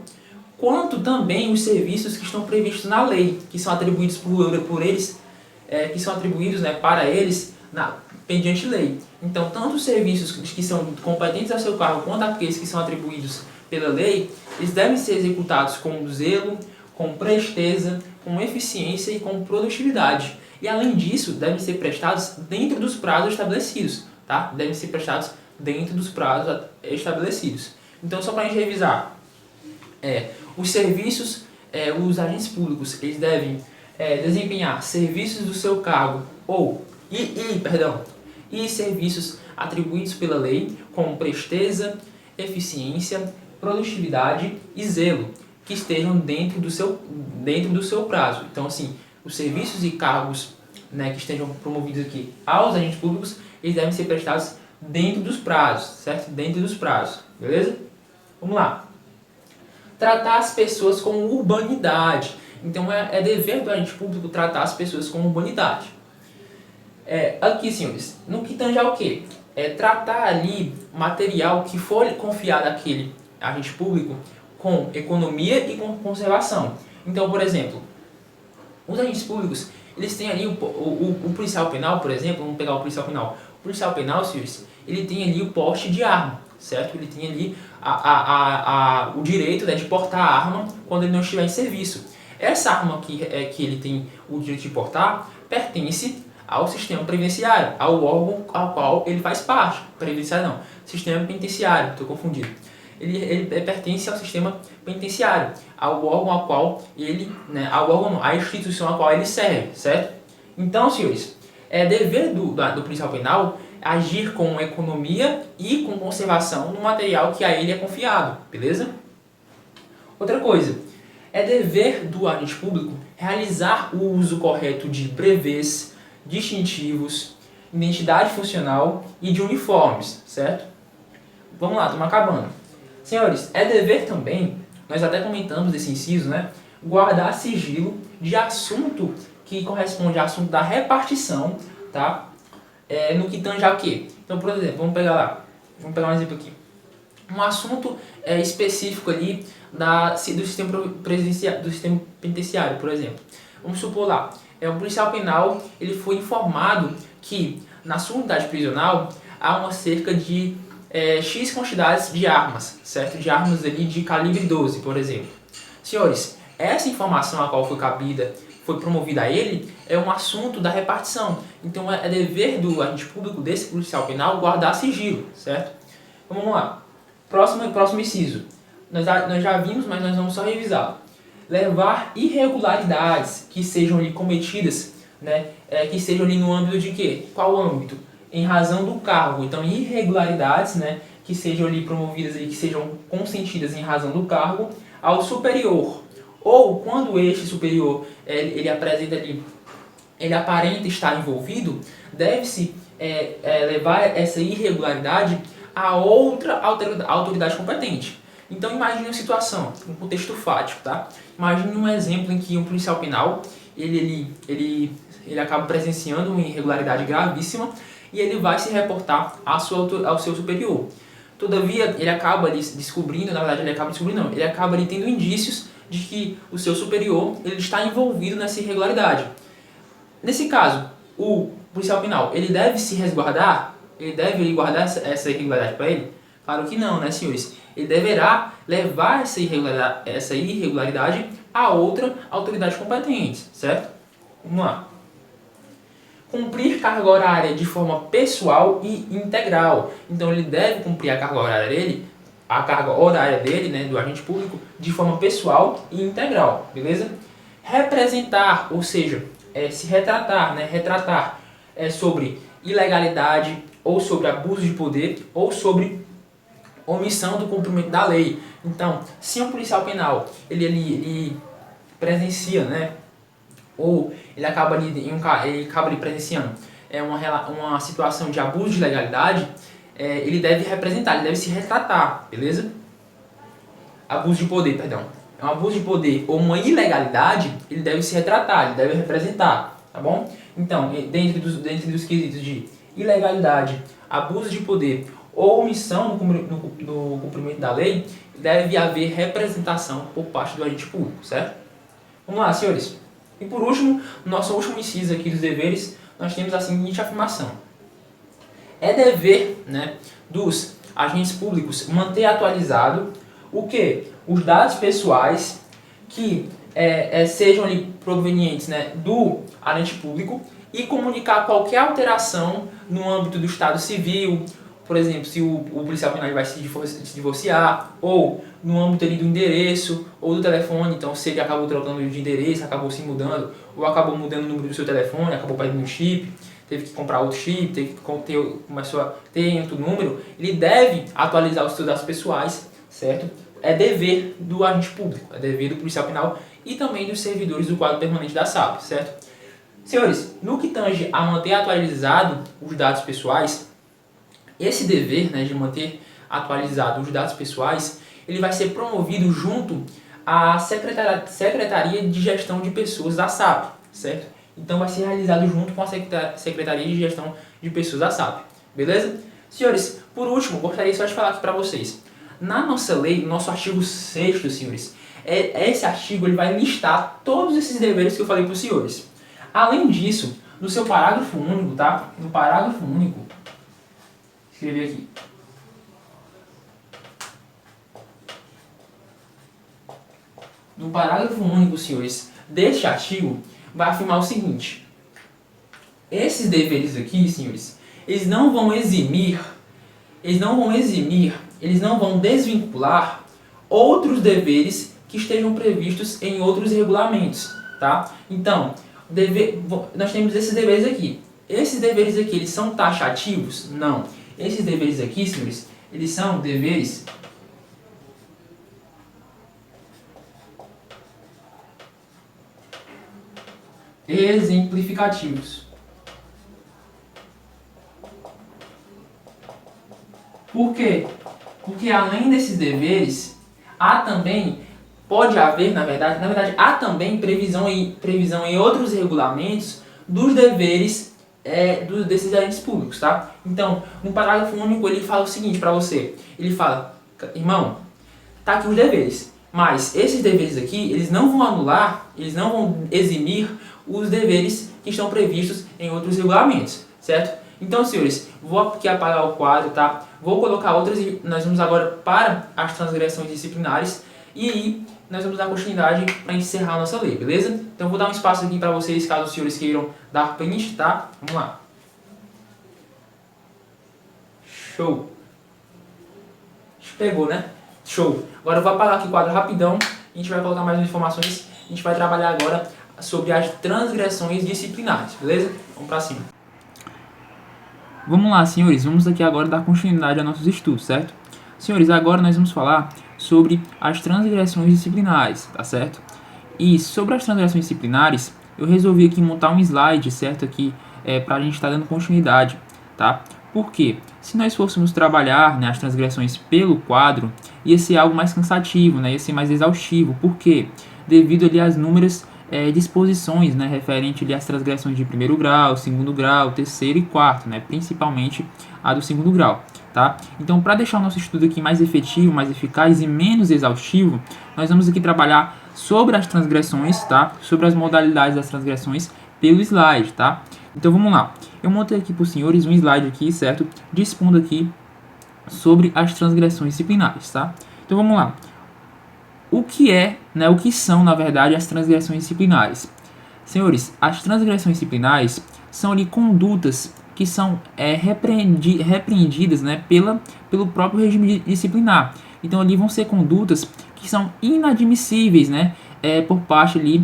quanto também os serviços que estão previstos na lei, que são atribuídos por eles, que são atribuídos, né, para eles mediante lei. Então, tanto os serviços que são competentes ao seu cargo, quanto aqueles que são atribuídos pela lei, eles devem ser executados com zelo, com presteza, com eficiência e com produtividade. E além disso, devem ser prestados dentro dos prazos estabelecidos, tá? Devem ser prestados dentro dos prazos estabelecidos. Então, só para a gente revisar, os serviços, os agentes públicos, eles devem desempenhar serviços do seu cargo e serviços atribuídos pela lei com presteza, eficiência, produtividade e zelo, que estejam dentro do seu prazo. Então, assim, os serviços e cargos, né, que estejam promovidos aqui aos agentes públicos, eles devem ser prestados dentro dos prazos, certo? Dentro dos prazos, beleza? Vamos lá. Tratar as pessoas com urbanidade. Então, é dever do agente público tratar as pessoas com urbanidade. Aqui, senhores, no que tange ao quê? Tratar ali material que for confiado àquele agente público com economia e com conservação. Então, por exemplo, os agentes públicos, eles têm ali o policial penal, por exemplo, vamos pegar o policial penal. O policial penal, senhores, ele tem ali o porte de arma, certo? Ele tem ali o direito, né, de portar a arma quando ele não estiver em serviço. essa arma que ele tem o direito de portar pertence ao sistema previdenciário, ao órgão ao qual ele faz parte. Previdenciário não, sistema penitenciário, estou confundido. Ele pertence ao sistema penitenciário, ao órgão ao qual ele, né, ao órgão não, à instituição a qual ele serve, certo? Então, senhores, é dever do policial penal agir com economia e com conservação no material que a ele é confiado, beleza? Outra coisa, é dever do agente público realizar o uso correto de brevês, distintivos, identidade funcional e de uniformes, certo? Vamos lá, estamos acabando. Senhores, é dever também, nós até comentamos esse inciso, né? Guardar sigilo de assunto que corresponde ao assunto da repartição, tá? No que tange a quê? Então, por exemplo, vamos pegar um exemplo aqui. Um assunto específico ali do sistema penitenciário, por exemplo. Vamos supor lá, um policial penal, ele foi informado que na sua unidade prisional há uma cerca de X quantidades de armas, certo? De armas ali de calibre 12, por exemplo. Senhores, essa informação a qual foi promovida a ele, é um assunto da repartição. Então é dever do agente público desse policial penal guardar sigilo, certo? Então vamos lá. Próximo inciso. Nós já vimos, mas nós vamos só revisar. Levar irregularidades que sejam ali cometidas, né, que sejam ali no âmbito de quê? Qual âmbito? Em razão do cargo. Então, irregularidades, né, que sejam ali promovidas, ali, que sejam consentidas em razão do cargo, ao superior. Ou, quando este superior ele apresenta ali, ele aparenta estar envolvido, deve-se levar essa irregularidade a outra autoridade competente. Então imagine uma situação, um contexto fático, tá? Imagine um exemplo em que um policial penal, ele acaba presenciando uma irregularidade gravíssima e ele vai se reportar ao seu superior. Todavia, ele acaba ali descobrindo, na verdade ele acaba ali tendo indícios de que o seu superior ele está envolvido nessa irregularidade. Nesse caso, o policial penal, ele deve se resguardar? Ele deve guardar essa irregularidade para ele? Claro que não, né, senhores? Ele deverá levar essa irregularidade a outra autoridade competente, certo? Vamos lá. Cumprir carga horária de forma pessoal e integral. Então ele deve cumprir a carga horária dele, né, do agente público, de forma pessoal e integral, beleza? Representar, ou seja, se retratar, né, sobre ilegalidade, ou sobre abuso de poder, ou sobre omissão do cumprimento da lei. Então, se um policial penal ele presencia, né, ou ele acaba ali presenciando uma situação de abuso de legalidade, ele deve representar, ele deve se retratar, beleza? Abuso de poder, perdão. É um abuso de poder ou uma ilegalidade, ele deve se retratar, ele deve representar, tá bom? Então, dentro dos quesitos de ilegalidade, abuso de poder ou omissão no cumprimento da lei, deve haver representação por parte do agente público, certo? Vamos lá, senhores. E por último, nosso último inciso aqui dos deveres, nós temos a seguinte afirmação. É dever, né, dos agentes públicos manter atualizado o quê? Os dados pessoais que sejam ali provenientes, né, do agente público e comunicar qualquer alteração no âmbito do estado civil, por exemplo, se o policial penal vai se divorciar, ou no âmbito ali do endereço ou do telefone. Então, se ele acabou trocando de endereço, acabou se mudando, ou acabou mudando o número do seu telefone, acabou perdendo um chip, teve que comprar outro chip, começou a ter outro número, ele deve atualizar os seus dados pessoais, certo? É dever do agente público, é dever do policial penal e também dos servidores do quadro permanente da SAP, certo? Senhores, no que tange a manter atualizado os dados pessoais, esse dever, né, de manter atualizados os dados pessoais, ele vai ser promovido junto à Secretaria de Gestão de Pessoas da SAP, certo? Então vai ser realizado junto com a Secretaria de Gestão de Pessoas da SAP, beleza? Senhores, por último, gostaria só de falar aqui para vocês. Na nossa lei, no nosso artigo 6º, senhores, esse artigo ele vai listar todos esses deveres que eu falei para os senhores. Além disso, no seu parágrafo único, tá? No parágrafo único, escrever aqui. No parágrafo único, senhores, deste artigo vai afirmar o seguinte: esses deveres aqui, senhores, eles não vão eximir, eles não vão desvincular outros deveres que estejam previstos em outros regulamentos, tá? Então, nós temos esses deveres aqui. Esses deveres aqui, eles são taxativos? Não. Esses deveres aqui, senhores, eles são deveres exemplificativos. Por quê? Porque além desses deveres, há também, pode haver, na verdade, há também previsão em outros regulamentos dos deveres desses agentes públicos, tá? Então, no parágrafo único, ele fala o seguinte para você. Ele fala, irmão, tá aqui os deveres, mas esses deveres aqui, eles não vão anular, eles não vão eximir os deveres que estão previstos em outros regulamentos, certo? Então, senhores, vou aqui apagar o quadro, tá? Vou colocar outras e nós vamos agora para as transgressões disciplinares e aí nós vamos dar continuidade para encerrar a nossa lei, beleza? Então, vou dar um espaço aqui para vocês, caso os senhores queiram dar print, tá? Vamos lá. Show! Pegou, né? Show! Agora eu vou apagar aqui o quadro rapidão, a gente vai colocar mais informações, a gente vai trabalhar agora sobre as transgressões disciplinares, beleza? Vamos para cima. Vamos lá, senhores, vamos aqui agora dar continuidade a nossos estudos, certo? Senhores, agora nós vamos falar sobre as transgressões disciplinares, tá certo? E sobre as transgressões disciplinares, eu resolvi aqui montar um slide, certo? Aqui, para a gente estar dando continuidade, tá? Por quê? Se nós fôssemos trabalhar, né, as transgressões pelo quadro, ia ser algo mais cansativo, né? Ia ser mais exaustivo. Por quê? Devido ali às inúmeras disposições, né, referente ali às transgressões de primeiro grau, segundo grau, terceiro e quarto, né, principalmente a do segundo grau, tá? Então, para deixar o nosso estudo aqui mais efetivo, mais eficaz e menos exaustivo, nós vamos aqui trabalhar sobre as transgressões, tá? Sobre as modalidades das transgressões pelo slide, tá? Então, vamos lá. Eu montei aqui para os senhores um slide aqui, certo? Dispondo aqui sobre as transgressões disciplinares, tá? Então, vamos lá. O que são, na verdade, as transgressões disciplinares? Senhores, as transgressões disciplinares são ali condutas que são repreendidas, né, pelo próprio regime disciplinar. Então, ali vão ser condutas que são inadmissíveis, né, por parte ali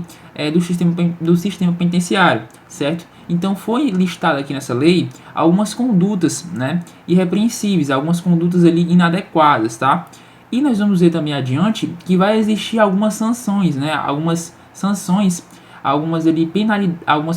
do sistema penitenciário, certo? Então, foi listado aqui nessa lei algumas condutas, né, irrepreensíveis, algumas condutas ali inadequadas, tá? E nós vamos ver também adiante que vai existir algumas sanções, né? Algumas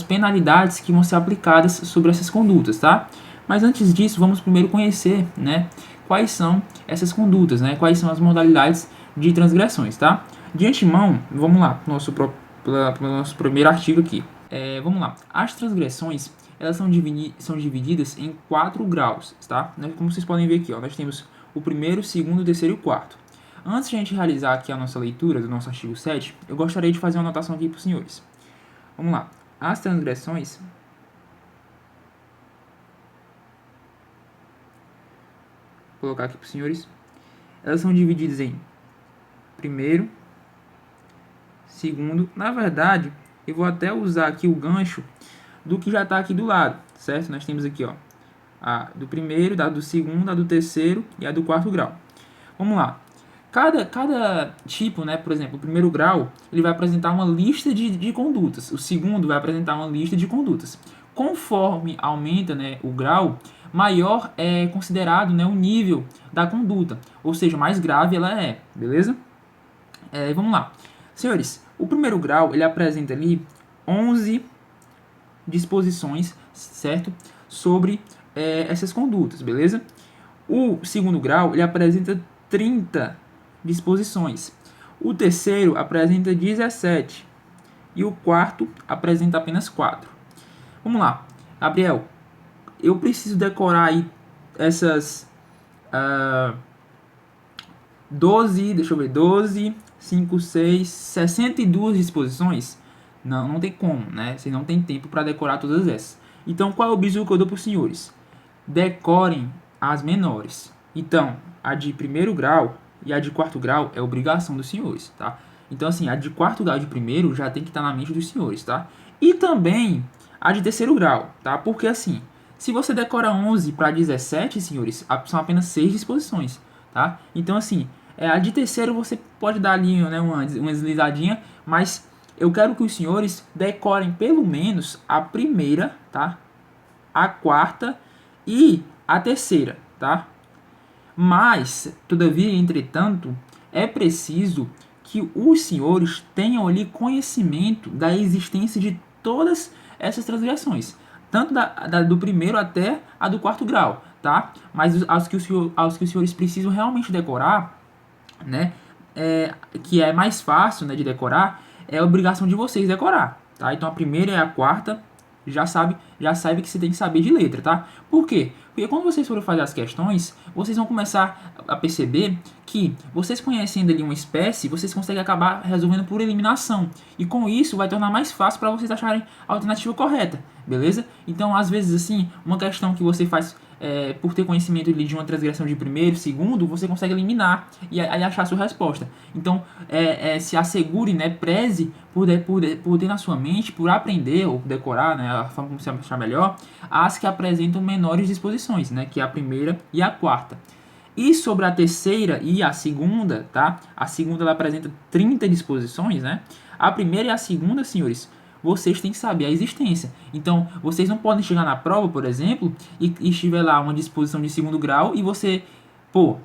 penalidades que vão ser aplicadas sobre essas condutas, tá? Mas antes disso, vamos primeiro conhecer, né, quais são essas condutas, né? Quais são as modalidades de transgressões, tá? De antemão, vamos lá para o nosso primeiro artigo aqui. Vamos lá. As transgressões, elas são divididas em 4 graus, tá? Como vocês podem ver aqui, ó, nós temos o primeiro, segundo, terceiro e quarto. Antes de a gente realizar aqui a nossa leitura do nosso artigo 7, eu gostaria de fazer uma anotação aqui para os senhores. Vamos lá. As transgressões vou colocar aqui para os senhores. Elas são divididas em primeiro, segundo. Na verdade, eu vou até usar aqui o gancho do que já está aqui do lado, certo? Nós temos aqui, ó, a do primeiro, a do segundo, a do terceiro e a do quarto grau. Vamos lá. Cada tipo, né, por exemplo, o primeiro grau, ele vai apresentar uma lista de condutas. O segundo vai apresentar uma lista de condutas. Conforme aumenta, né, o grau, maior é considerado, né, o nível da conduta. Ou seja, mais grave ela é, beleza? Vamos lá. Senhores, o primeiro grau, ele apresenta ali 11 disposições, certo? Sobre essas condutas, beleza? O segundo grau, ele apresenta 30 disposições. O terceiro apresenta 17. E o quarto apresenta apenas 4. Vamos lá. Gabriel, eu preciso decorar aí essas 12, 5, 6, 62 disposições? Não tem como, né? Você não tem tempo para decorar todas essas. Então, qual é o bizu que eu dou para os senhores? Decorem as menores. Então, a de primeiro grau e a de quarto grau é obrigação dos senhores, tá? Então, assim, a de quarto grau e de primeiro já tem que estar na mente dos senhores, tá? E também a de terceiro grau, tá? Porque, assim, se você decora 11 para 17, senhores, são apenas 6 disposições, tá? Então, assim, a de terceiro você pode dar ali, né, uma deslizadinha, mas eu quero que os senhores decorem pelo menos a primeira, tá? A quarta e a terceira, tá? Mas, todavia, entretanto, é preciso que os senhores tenham ali conhecimento da existência de todas essas transgressões, tanto do primeiro até a do quarto grau, tá? Mas aos que os senhores precisam realmente decorar, né, que é mais fácil, né, de decorar, é a obrigação de vocês decorar, tá? Então a primeira e a quarta já sabe que você tem que saber de letra, tá? Por quê? Porque quando vocês forem fazer as questões, vocês vão começar a perceber que vocês conhecendo ali uma espécie, vocês conseguem acabar resolvendo por eliminação. E com isso vai tornar mais fácil para vocês acharem a alternativa correta, beleza? Então, às vezes, assim, uma questão que você faz por ter conhecimento de uma transgressão de primeiro, segundo, você consegue eliminar e aí achar a sua resposta. Então, se assegure, né, preze por ter na sua mente, por aprender ou decorar, né, a forma como você achar melhor, as que apresentam menores disposições, né, que é a primeira e a quarta. E sobre a terceira e a segunda, tá? A segunda ela apresenta 30 disposições, né? A primeira e a segunda, senhores, vocês têm que saber a existência. Então, vocês não podem chegar na prova, por exemplo, e estiver lá uma disposição de segundo grau e você,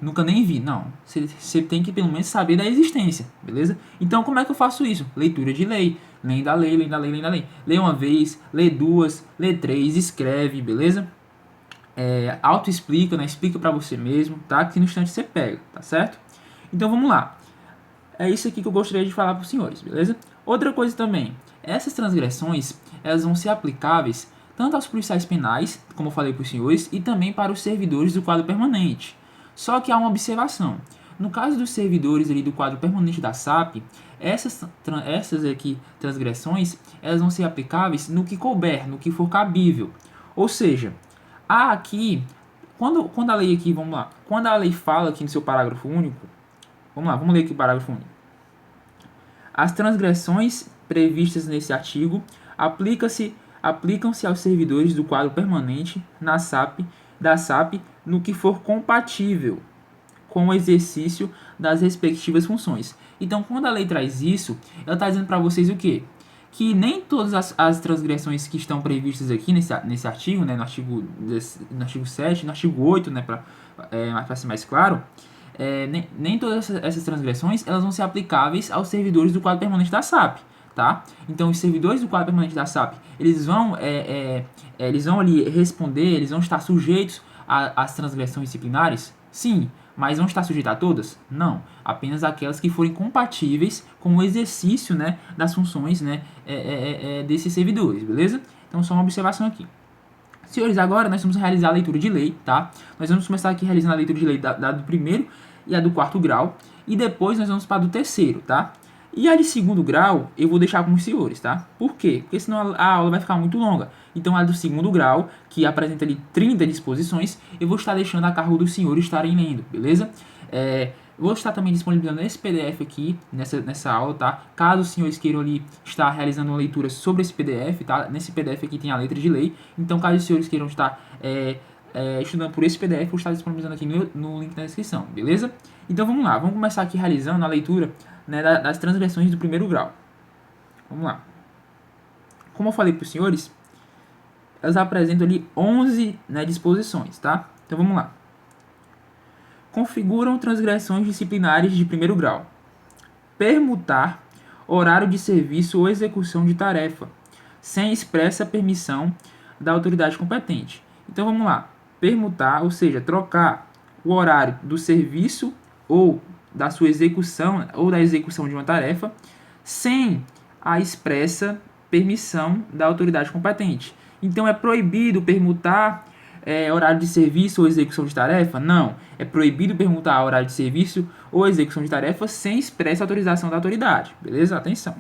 nunca nem vi. Não, você tem que pelo menos saber da existência, beleza? Então, como é que eu faço isso? Leitura de lei. Lendo a lei, lendo a lei, lendo a lei. Lê uma vez, lê duas, lê três, escreve, beleza? Auto-explica, né? Explica pra você mesmo, tá? Que no instante você pega, tá certo? Então, vamos lá. É isso aqui que eu gostaria de falar para os senhores, beleza? Outra coisa também, essas transgressões, elas vão ser aplicáveis tanto aos policiais penais, como eu falei para os senhores, e também para os servidores do quadro permanente. Só que há uma observação. No caso dos servidores ali do quadro permanente da SAP, essas aqui transgressões, elas vão ser aplicáveis no que couber, no que for cabível. Ou seja, há aqui, quando a lei aqui, vamos lá, quando a lei fala aqui no seu parágrafo único, vamos lá, vamos ler aqui o parágrafo único. As transgressões previstas nesse artigo aplicam-se aos servidores do quadro permanente da SAP no que for compatível com o exercício das respectivas funções. Então, quando a lei traz isso, ela está dizendo para vocês o quê? Que nem todas as transgressões que estão previstas aqui nesse artigo, né, no artigo 7, no artigo 8, né, para ser mais claro, nem todas essas transgressões elas vão ser aplicáveis aos servidores do quadro permanente da SAP, tá? Então, os servidores do quadro permanente da SAP, eles vão ali responder, eles vão estar sujeitos às transgressões disciplinares? Sim, mas vão estar sujeitos a todas? Não, apenas aquelas que forem compatíveis com o exercício, né, das funções, né, desses servidores, beleza? Então, só uma observação aqui. Senhores, agora nós vamos realizar a leitura de lei, tá? Nós vamos começar aqui realizando a leitura de lei da do primeiro e a do quarto grau, e depois nós vamos para a do terceiro, tá? E a de segundo grau eu vou deixar com os senhores, tá? Por quê? Porque senão a aula vai ficar muito longa. Então a do segundo grau, que apresenta ali 30 disposições, eu vou estar deixando a cargo dos senhores estarem lendo, beleza? Vou estar também disponibilizando esse PDF aqui, nessa aula, tá? Caso os senhores queiram ali estar realizando uma leitura sobre esse PDF, tá? Nesse PDF aqui tem a letra de lei. Então, caso os senhores queiram estar estudando por esse PDF, eu vou estar disponibilizando aqui no link na descrição, beleza? Então, vamos lá. Vamos começar aqui realizando a leitura, né, das transgressões do primeiro grau. Vamos lá. Como eu falei para os senhores, elas apresentam ali 11, né, disposições, tá? Então, vamos lá. Configuram transgressões disciplinares de primeiro grau. Permutar horário de serviço ou execução de tarefa, sem expressa permissão da autoridade competente. Então vamos lá. Permutar, ou seja, trocar o horário do serviço ou da sua execução ou da execução de uma tarefa sem a expressa permissão da autoridade competente. Então é proibido permutar horário de serviço ou execução de tarefa? Não. É proibido permutar horário de serviço ou execução de tarefa sem expressa autorização da autoridade. Beleza? Atenção.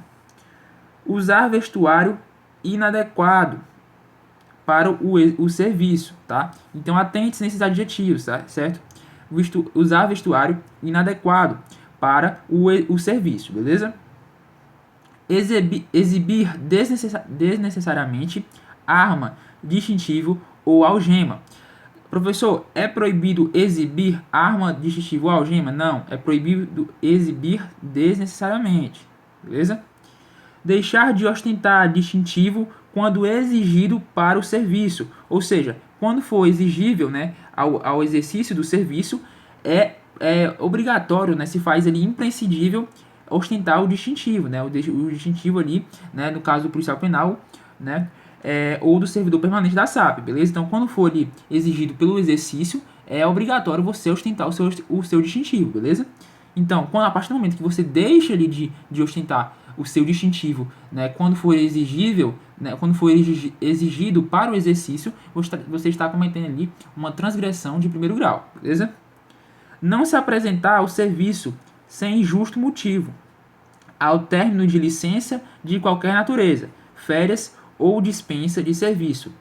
Usar vestuário inadequado para o serviço, tá? Então atente-se nesses adjetivos, tá? Certo? Usar vestuário inadequado para o serviço, beleza? exibir desnecessariamente arma, distintivo ou algema. Professor, é proibido exibir arma, distintivo ou algema? Não, é proibido exibir desnecessariamente, beleza? Deixar de ostentar distintivo quando exigido para o serviço, ou seja, quando for exigível, né, ao exercício do serviço, é obrigatório, né, se faz ali imprescindível ostentar o distintivo, né, o distintivo ali, né, no caso do policial penal, né, ou do servidor permanente da SAP, beleza? Então, quando for ali exigido pelo exercício, é obrigatório você ostentar o seu distintivo, beleza? Então, a partir do momento que você deixa ali de ostentar o seu distintivo, né, quando for exigível, né, quando for exigido para o exercício, você está cometendo ali uma transgressão de primeiro grau, beleza? Não se apresentar ao serviço sem justo motivo, ao término de licença de qualquer natureza, férias ou dispensa de serviço.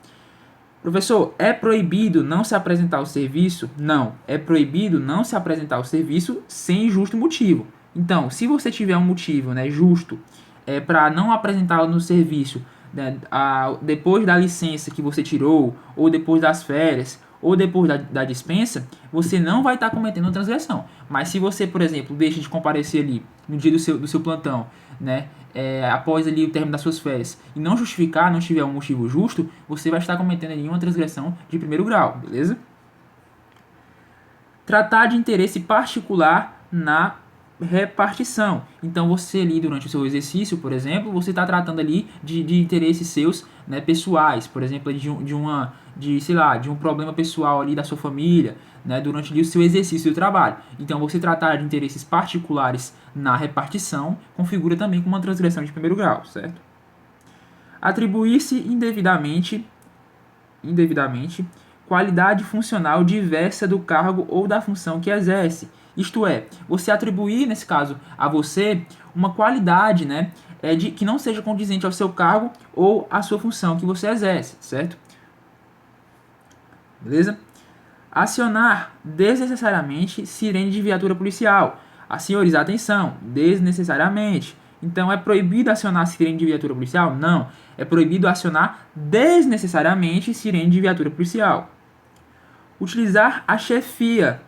Professor, é proibido não se apresentar ao serviço? Não, é proibido não se apresentar ao serviço sem justo motivo. Então, se você tiver um motivo, né, justo, para não apresentar no serviço, né, depois da licença que você tirou, ou depois das férias, ou depois da dispensa, você não vai estar cometendo uma transgressão. Mas se você, por exemplo, deixa de comparecer ali no dia do seu plantão, né, após ali o término das suas férias, e não justificar, não tiver um motivo justo, você vai estar cometendo ali uma transgressão de primeiro grau, beleza? Tratar de interesse particular na repartição. Então você ali durante o seu exercício, por exemplo, você está tratando ali de interesses seus, né, pessoais, por exemplo, de um problema pessoal ali da sua família, né, durante ali o seu exercício do trabalho. Então você tratar de interesses particulares na repartição configura também como uma transgressão de primeiro grau, certo? Atribuir-se indevidamente qualidade funcional diversa do cargo ou da função que exerce. Isto é, você atribuir, nesse caso, a você uma qualidade, né, que não seja condizente ao seu cargo ou à sua função que você exerce, certo? Beleza? Acionar desnecessariamente sirene de viatura policial. Senhores, atenção, desnecessariamente. Então, é proibido acionar sirene de viatura policial? Não. É proibido acionar desnecessariamente sirene de viatura policial. Utilizar a chefia,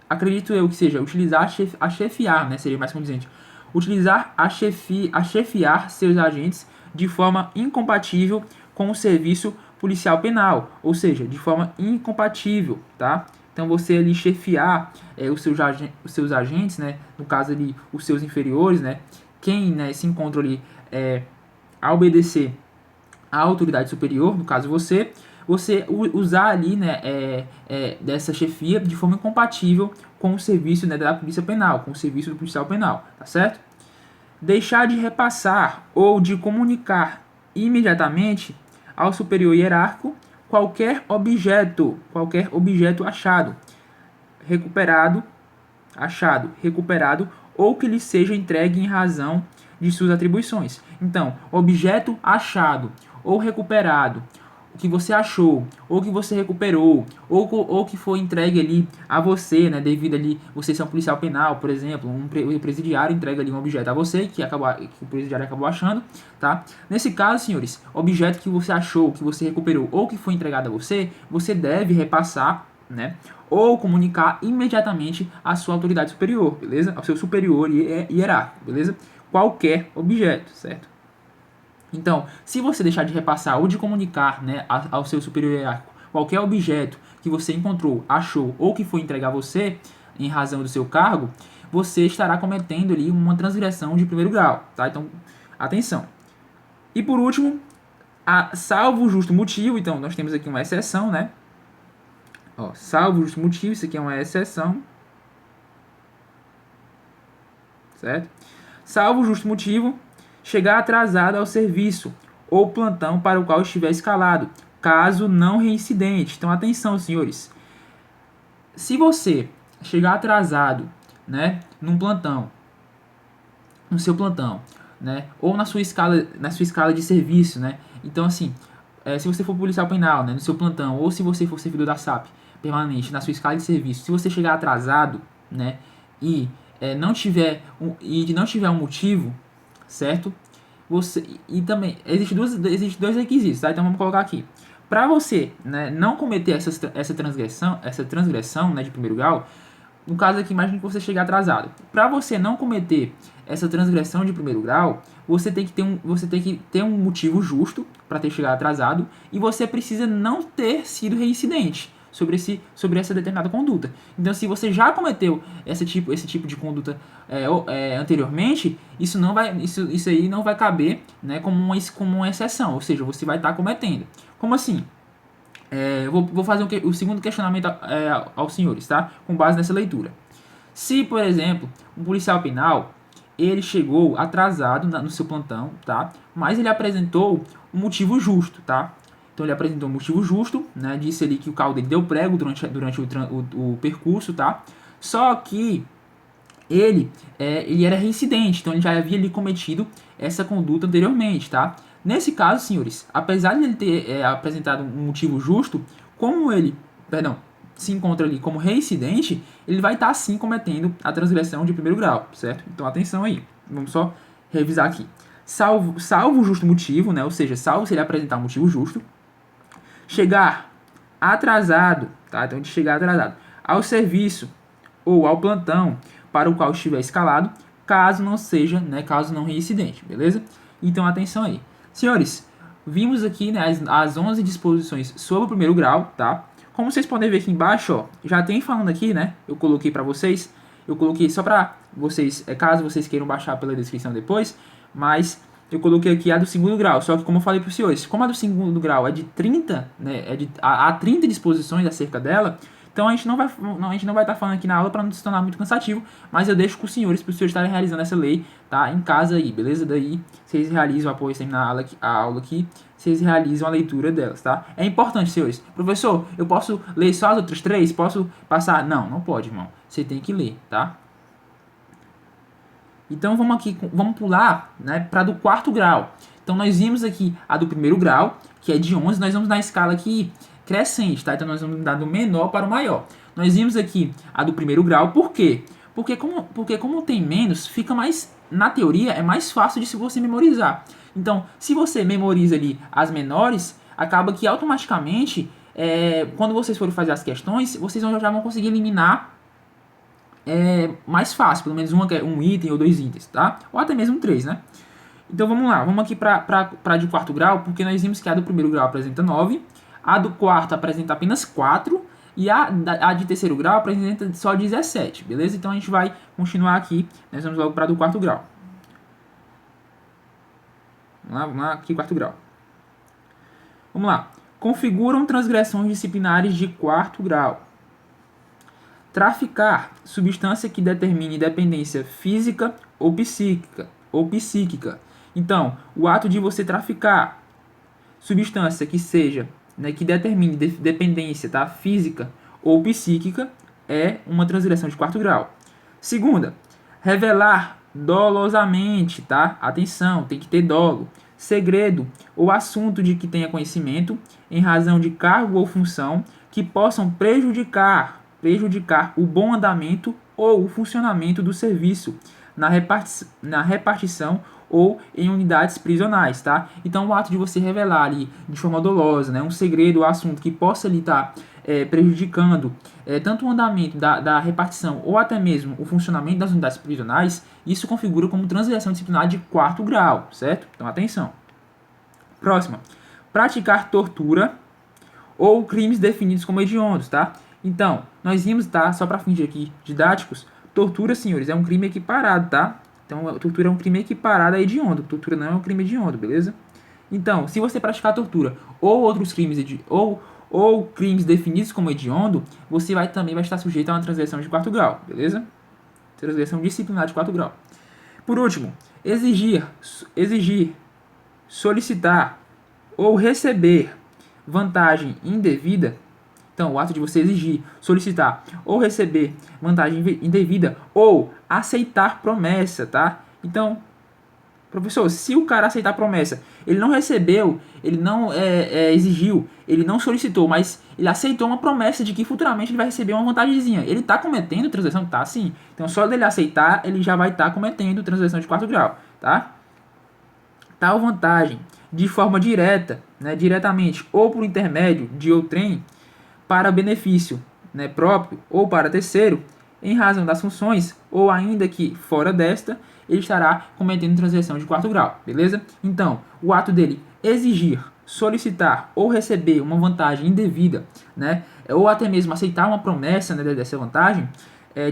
acredito eu que seja, utilizar a chefiar, né, seria mais condizente. Utilizar a chefiar seus agentes de forma incompatível com o serviço policial penal, ou seja, de forma incompatível, tá? Então você ali chefiar os seus agentes, né, no caso ali os seus inferiores, né, quem, né, se encontra ali a obedecer à autoridade superior, no caso você usar ali, né, dessa chefia de forma incompatível com o serviço, né, da polícia penal, com o serviço do policial penal, tá certo? Deixar de repassar ou de comunicar imediatamente ao superior hierárquico qualquer objeto achado, recuperado ou que lhe seja entregue em razão de suas atribuições. Então, objeto achado ou recuperado, o que você achou, ou que você recuperou, ou que foi entregue ali a você, né, devido ali você ser um policial penal, por exemplo, um presidiário entrega ali um objeto a você, que o presidiário acabou achando, tá? Nesse caso, senhores, objeto que você achou, que você recuperou, ou que foi entregado a você, você deve repassar, né, ou comunicar imediatamente à sua autoridade superior, beleza? Ao seu superior hierárquico, beleza? Qualquer objeto, certo? Então, se você deixar de repassar ou de comunicar, né, ao seu superior hierárquico qualquer objeto que você encontrou, achou ou que foi entregue a você em razão do seu cargo, você estará cometendo ali uma transgressão de primeiro grau, tá? Então, atenção. E por último, salvo justo motivo, então nós temos aqui uma exceção, né? Ó, salvo justo motivo, isso aqui é uma exceção, certo? Salvo justo motivo, chegar atrasado ao serviço ou plantão para o qual estiver escalado, caso não reincidente. Então, atenção, senhores. Se você chegar atrasado, né, no seu plantão, né, ou na sua escala de serviço, né, então, assim, se você for policial penal, né, no seu plantão, ou se você for servidor da SAP permanente, na sua escala de serviço, se você chegar atrasado, né, e não tiver um motivo, certo? E também existem dois requisitos, tá? Então vamos colocar aqui. Para você, né, não cometer essa transgressão, né, de primeiro grau, no caso aqui, imagine que você chegue atrasado. Para você não cometer essa transgressão de primeiro grau, você tem que ter um motivo justo para ter chegado atrasado e você precisa não ter sido reincidente sobre essa determinada conduta. Então, se você já cometeu esse tipo de conduta anteriormente, isso aí não vai caber, né, como uma exceção, ou seja, você vai estar cometendo. Como assim? Vou fazer o segundo questionamento aos senhores, tá? Com base nessa leitura. Se, por exemplo, um policial penal ele chegou atrasado no seu plantão, tá? Mas ele apresentou um motivo justo, tá? Então ele apresentou um motivo justo, né? Disse ali que o carro dele deu prego durante o percurso, tá? Só que ele era reincidente, então ele já havia ali cometido essa conduta anteriormente, tá? Nesse caso, senhores, apesar de ele ter apresentado um motivo justo, como ele, se encontra ali como reincidente, ele vai estar sim cometendo a transgressão de primeiro grau, certo? Então atenção aí, vamos só revisar aqui. Salvo o justo motivo, né? Ou seja, salvo se ele apresentar um motivo justo, chegar atrasado, tá? Então de chegar atrasado ao serviço ou ao plantão para o qual estiver escalado, caso não reincidente, beleza? Então atenção aí. Senhores, vimos aqui, né, as 11 disposições sobre o primeiro grau, tá? Como vocês podem ver aqui embaixo, ó, já tem falando aqui, né? Eu coloquei para vocês, eu coloquei só para vocês, caso vocês queiram baixar pela descrição depois, mas eu coloquei aqui a do segundo grau, só que como eu falei para os senhores, como a do segundo grau é de 30, né, há 30 disposições acerca dela, então a gente não vai estar falando aqui na aula para não se tornar muito cansativo, mas eu deixo com os senhores para os senhores estarem realizando essa lei, tá? Em casa aí, beleza? Daí vocês realizam, após terminar a aula aqui, vocês realizam a leitura delas, tá? É importante, senhores. Professor, eu posso ler só as outras 3? Posso passar? Não pode, irmão. Você tem que ler, tá? Então vamos pular, né, para do quarto grau. Então nós vimos aqui a do primeiro grau, que é de 11, nós vamos na escala aqui crescente, tá? Então nós vamos dar do menor para o maior. Nós vimos aqui a do primeiro grau, por quê? Porque como tem menos, fica mais, na teoria, é mais fácil de você memorizar. Então, se você memoriza ali as menores, acaba que automaticamente, quando vocês forem fazer as questões, vocês já vão conseguir eliminar mais fácil, pelo menos um item ou 2 itens, tá? Ou até mesmo 3, né? Então vamos lá, vamos aqui para de quarto grau, porque nós vimos que a do primeiro grau apresenta 9, a do quarto apresenta apenas 4 e a de terceiro grau apresenta só 17, beleza? Então a gente vai continuar aqui, nós vamos logo para do quarto grau. Vamos lá, aqui quarto grau. Vamos lá. Configuram transgressões disciplinares de quarto grau. Traficar substância que determine dependência física ou psíquica. Então, o ato de você traficar substância que seja, né, que determine dependência, tá, física ou psíquica é uma transgressão de quarto grau. Segunda, revelar dolosamente, tá? Atenção, tem que ter dolo. Segredo ou assunto de que tenha conhecimento em razão de cargo ou função que possam prejudicar o bom andamento ou o funcionamento do serviço na repartição ou em unidades prisionais, tá? Então o ato de você revelar ali de forma dolosa, né, um segredo ou assunto que possa ali estar prejudicando tanto o andamento da repartição ou até mesmo o funcionamento das unidades prisionais, isso configura como transgressão disciplinar de quarto grau, certo? Então atenção. Próxima. Praticar tortura ou crimes definidos como hediondos, tá? Então, nós vimos, tá? Só para fins aqui didáticos, tortura, senhores, é um crime equiparado, tá? Então, a tortura é um crime equiparado a hediondo. Tortura não é um crime hediondo, beleza? Então, se você praticar tortura ou outros crimes ou crimes definidos como hediondo, você também vai estar sujeito a uma transgressão de quarto grau, beleza? Transgressão disciplinar de quarto grau. Por último, exigir, solicitar ou receber vantagem indevida. Então, o ato de você exigir, solicitar ou receber vantagem indevida ou aceitar promessa, tá? Então, Professor, se o cara aceitar a promessa, ele não recebeu, ele não exigiu, ele não solicitou, mas ele aceitou uma promessa de que futuramente ele vai receber uma vantagemzinha. Ele está cometendo transação? Tá, sim. Então, só dele aceitar, ele já vai estar cometendo transação de quarto grau, tá? Tal vantagem, de forma direta, né, diretamente ou por intermédio de outrem, para benefício, né, próprio ou para terceiro, em razão das funções, ou ainda que fora desta, ele estará cometendo transação de quarto grau, beleza? Então, o ato dele exigir, solicitar ou receber uma vantagem indevida, né, ou até mesmo aceitar uma promessa, né, dessa vantagem,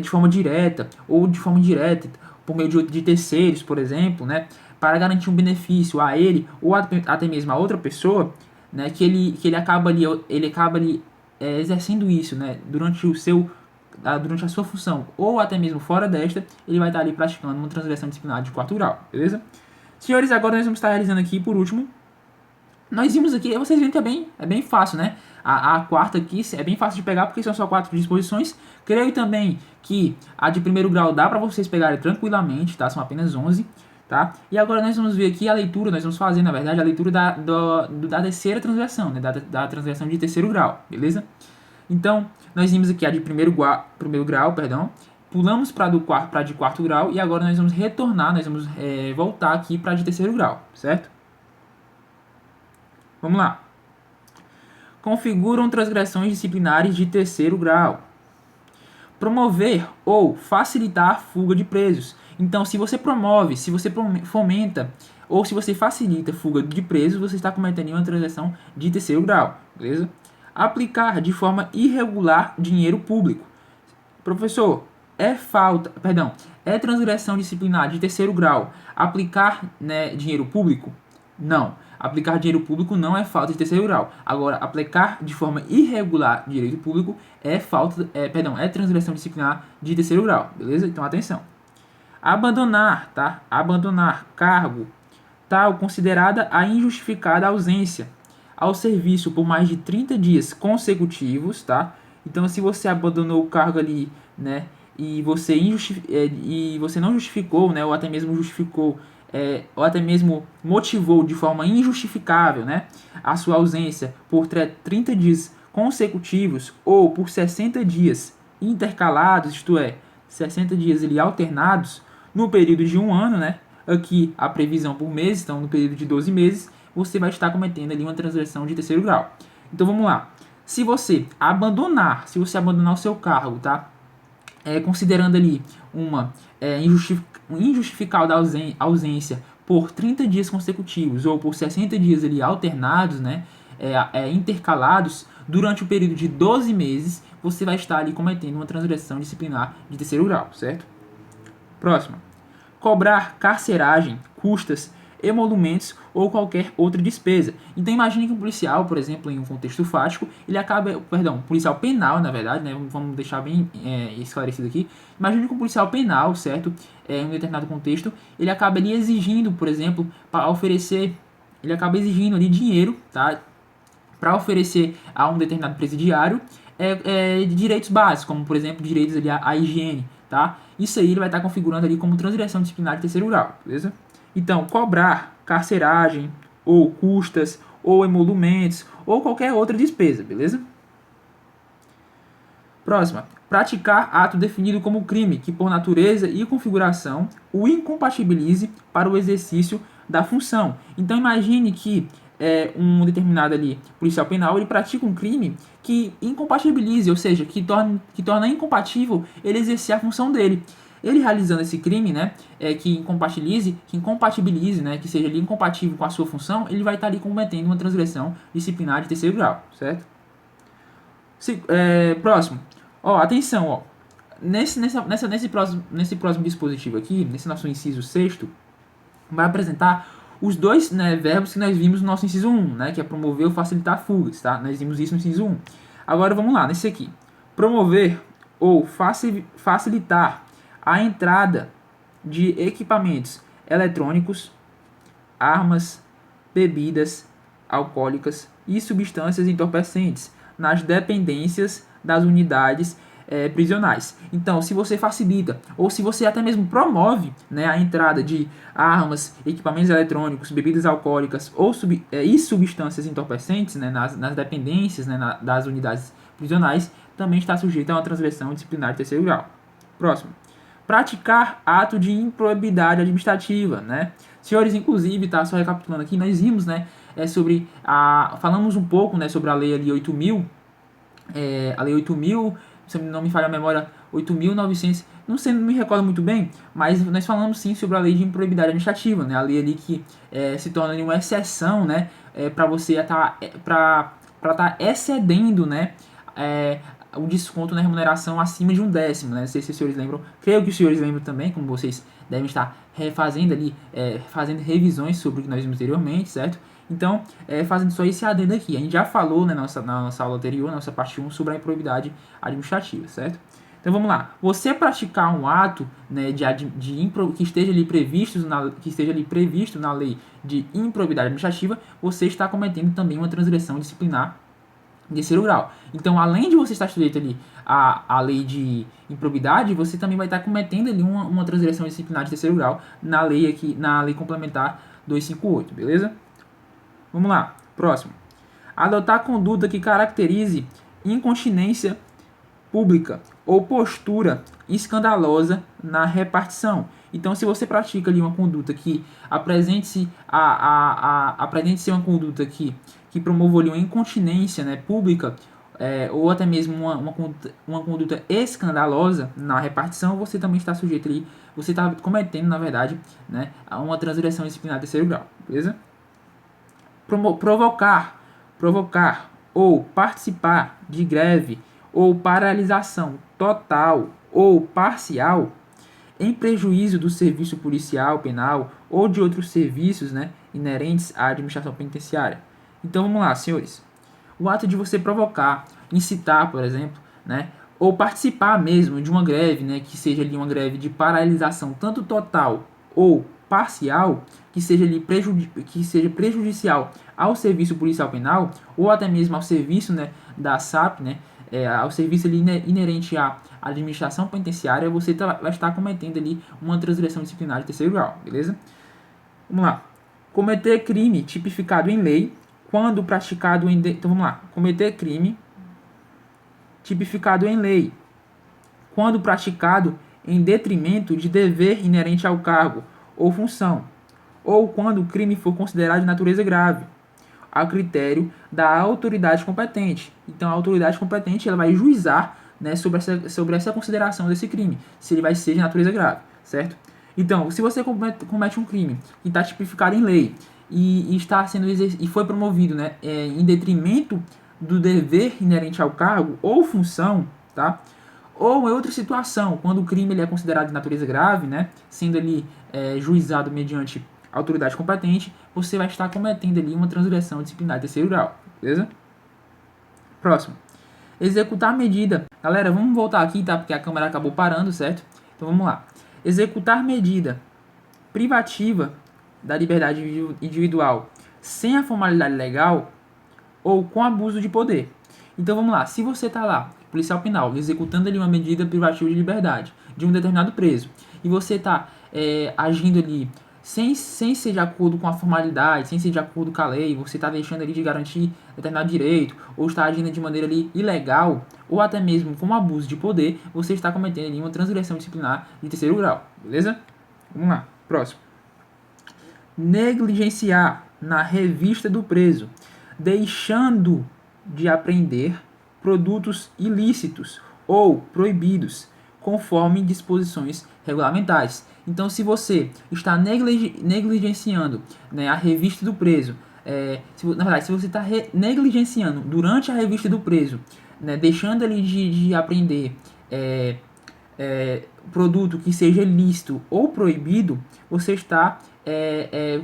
de forma direta ou de forma indireta, por meio de terceiros, por exemplo, né, para garantir um benefício a ele ou até mesmo a outra pessoa, né, que ele acaba ali exercendo isso, né, durante a sua função ou até mesmo fora desta, ele vai estar ali praticando uma transgressão disciplinar de quarto grau, beleza? Senhores, agora nós vamos estar realizando aqui, por último, nós vimos aqui, vocês viram que é bem fácil, né? A quarta aqui é bem fácil de pegar porque são só 4 disposições. Creio também que a de primeiro grau dá para vocês pegarem tranquilamente, tá? São apenas 11, tá? E agora nós vamos ver aqui a leitura, nós vamos fazer, na verdade, a leitura da terceira transgressão, né? Da transgressão de terceiro grau, beleza? Então, nós vimos aqui a de primeiro grau, perdão. Pulamos para de quarto grau e agora nós vamos retornar, nós vamos voltar aqui para de terceiro grau, certo? Vamos lá. Configuram transgressões disciplinares de terceiro grau. Promover ou facilitar a fuga de presos. Então, se você promove, se você fomenta ou se você facilita a fuga de presos, você está cometendo uma transgressão de terceiro grau, beleza? Aplicar de forma irregular dinheiro público. Professor, é transgressão disciplinar de terceiro grau aplicar, né, dinheiro público? Não. Aplicar dinheiro público não é falta de terceiro grau. Agora, aplicar de forma irregular direito público é transgressão disciplinar de terceiro grau, beleza? Então, atenção. Abandonar, tá? Abandonar cargo tal considerada a injustificada ausência ao serviço por mais de 30 dias consecutivos, tá? Então, se você abandonou o cargo ali, né, e você não justificou, né, ou até mesmo justificou, ou até mesmo motivou de forma injustificável, né, a sua ausência por 30 dias consecutivos ou por 60 dias intercalados, isto é, 60 dias ali alternados, no período de um ano, né, aqui a previsão por mês, então no período de 12 meses, você vai estar cometendo ali uma transgressão de terceiro grau. Então vamos lá. Se você abandonar o seu cargo, tá? Considerando ali uma injustificada ausência por 30 dias consecutivos ou por 60 dias ali alternados, né? Intercalados, durante o período de 12 meses, você vai estar ali cometendo uma transgressão disciplinar de terceiro grau, certo? Próxima. Cobrar carceragem, custas, emolumentos ou qualquer outra despesa. Então imagine que um policial, por exemplo, em um contexto fático, policial penal, na verdade, né, vamos deixar bem esclarecido aqui. Imagine que um policial penal, certo, em um determinado contexto, ele acaba ali exigindo, por exemplo, ele acaba exigindo ali dinheiro, tá, para oferecer a um determinado presidiário direitos básicos, como por exemplo direitos ali à higiene, tá? Isso aí ele vai estar configurando ali como transgressão disciplinar de terceiro grau, beleza? Então, cobrar carceragem, ou custas, ou emolumentos, ou qualquer outra despesa, beleza? Próxima. Praticar ato definido como crime, que por natureza e configuração o incompatibilize para o exercício da função. Então, imagine que um determinado ali policial penal, ele pratica um crime que incompatibilize, ou seja, que torna incompatível ele exercer a função dele. Ele realizando esse crime, né, que incompatibilize, né, que seja ali incompatível com a sua função, ele vai estar ali cometendo uma transgressão disciplinar de terceiro grau, certo? Próximo. Atenção, nesse próximo dispositivo aqui, nesse nosso inciso 6º, vai apresentar os dois, né, verbos que nós vimos no nosso inciso 1, né, que é promover ou facilitar fugas, tá? Nós vimos isso no inciso 1. Agora vamos lá, nesse aqui. Promover ou facilitar a entrada de equipamentos eletrônicos, armas, bebidas alcoólicas e substâncias entorpecentes nas dependências das unidades prisionais. Então, se você facilita ou se você até mesmo promove, né, a entrada de armas, equipamentos eletrônicos, bebidas alcoólicas e substâncias entorpecentes, né, nas dependências, né, das unidades prisionais, também está sujeito a uma transgressão disciplinar de terceiro grau. Próximo. Praticar ato de improbidade administrativa, né? Senhores, inclusive, tá, só recapitulando aqui, nós vimos, né, falamos um pouco, né, sobre a lei ali 8.000, a lei 8.000, se não me falha a memória, 8.900, não sei, não me recordo muito bem, mas nós falamos sim sobre a lei de improbidade administrativa, né, a lei ali que se torna ali uma exceção, né, para você estar excedendo, né, o desconto na remuneração acima de 1/10, né? Não sei se os senhores lembram, creio que os senhores lembram também, como vocês devem estar refazendo ali, fazendo revisões sobre o que nós vimos anteriormente, certo? Então, fazendo só esse adendo aqui, a gente já falou, né, na nossa aula anterior, na nossa parte 1, sobre a improbidade administrativa, certo? Então vamos lá, você praticar um ato, né, que esteja ali previsto na lei de improbidade administrativa, você está cometendo também uma transgressão disciplinar de terceiro grau. Então, além de você estar sujeito ali à lei de improbidade, você também vai estar cometendo ali uma transgressão disciplinar de terceiro grau na lei complementar 258, beleza? Vamos lá, próximo. Adotar conduta que caracterize incontinência pública ou postura escandalosa na repartição. Então, se você pratica ali uma conduta que apresente-se ser uma conduta que promova ali uma incontinência, né, pública, ou até mesmo uma conduta escandalosa na repartição, você também está sujeito ali, você está cometendo, na verdade, né, uma transgressão disciplinar de terceiro grau, beleza? Provocar ou participar de greve ou paralisação total ou parcial em prejuízo do serviço policial, penal ou de outros serviços, né, inerentes à administração penitenciária. Então vamos lá, senhores. O ato de você provocar, incitar, por exemplo, né, ou participar mesmo de uma greve, né, que seja ali uma greve de paralisação tanto total ou parcial, que seja prejudicial ao serviço policial penal ou até mesmo ao serviço, né, da SAP, né, ao serviço ali inerente à administração penitenciária, você vai estar cometendo ali uma transgressão disciplinar de terceiro grau, beleza? Vamos lá. Cometer crime tipificado em lei quando praticado em... Então vamos lá. Cometer crime tipificado em lei quando praticado em detrimento de dever inerente ao cargo ou função, ou quando o crime for considerado de natureza grave, a critério da autoridade competente. Então, a autoridade competente ela vai juizar, né, sobre essa consideração desse crime, se ele vai ser de natureza grave, certo? Então, se você comete um crime que está tipificado em lei e foi promovido, né, em detrimento do dever inerente ao cargo ou função, tá? Ou em outra situação, quando o crime ele é considerado de natureza grave, né, sendo ali juizado mediante autoridade competente, você vai estar cometendo ali uma transgressão disciplinar de terceiro grau, beleza? Próximo. Executar medida. Galera, vamos voltar aqui, tá? Porque a câmera acabou parando, certo? Então vamos lá. Executar medida privativa da liberdade individual sem a formalidade legal ou com abuso de poder. Então vamos lá. Se você está lá, policial penal, executando ali uma medida privativa de liberdade de um determinado preso, e você está agindo ali sem ser de acordo com a formalidade, sem ser de acordo com a lei, você está deixando ali de garantir determinado direito, ou está agindo de maneira ali ilegal, ou até mesmo com abuso de poder, você está cometendo ali uma transgressão disciplinar de terceiro grau, beleza? Vamos lá, próximo. Negligenciar na revista do preso, deixando de apreender produtos ilícitos ou proibidos, conforme disposições regulamentares. Então, se você está negligenciando, né, a revista do preso, na verdade, se você está negligenciando durante a revista do preso, né, deixando ele de aprender produto que seja ilícito ou proibido, você está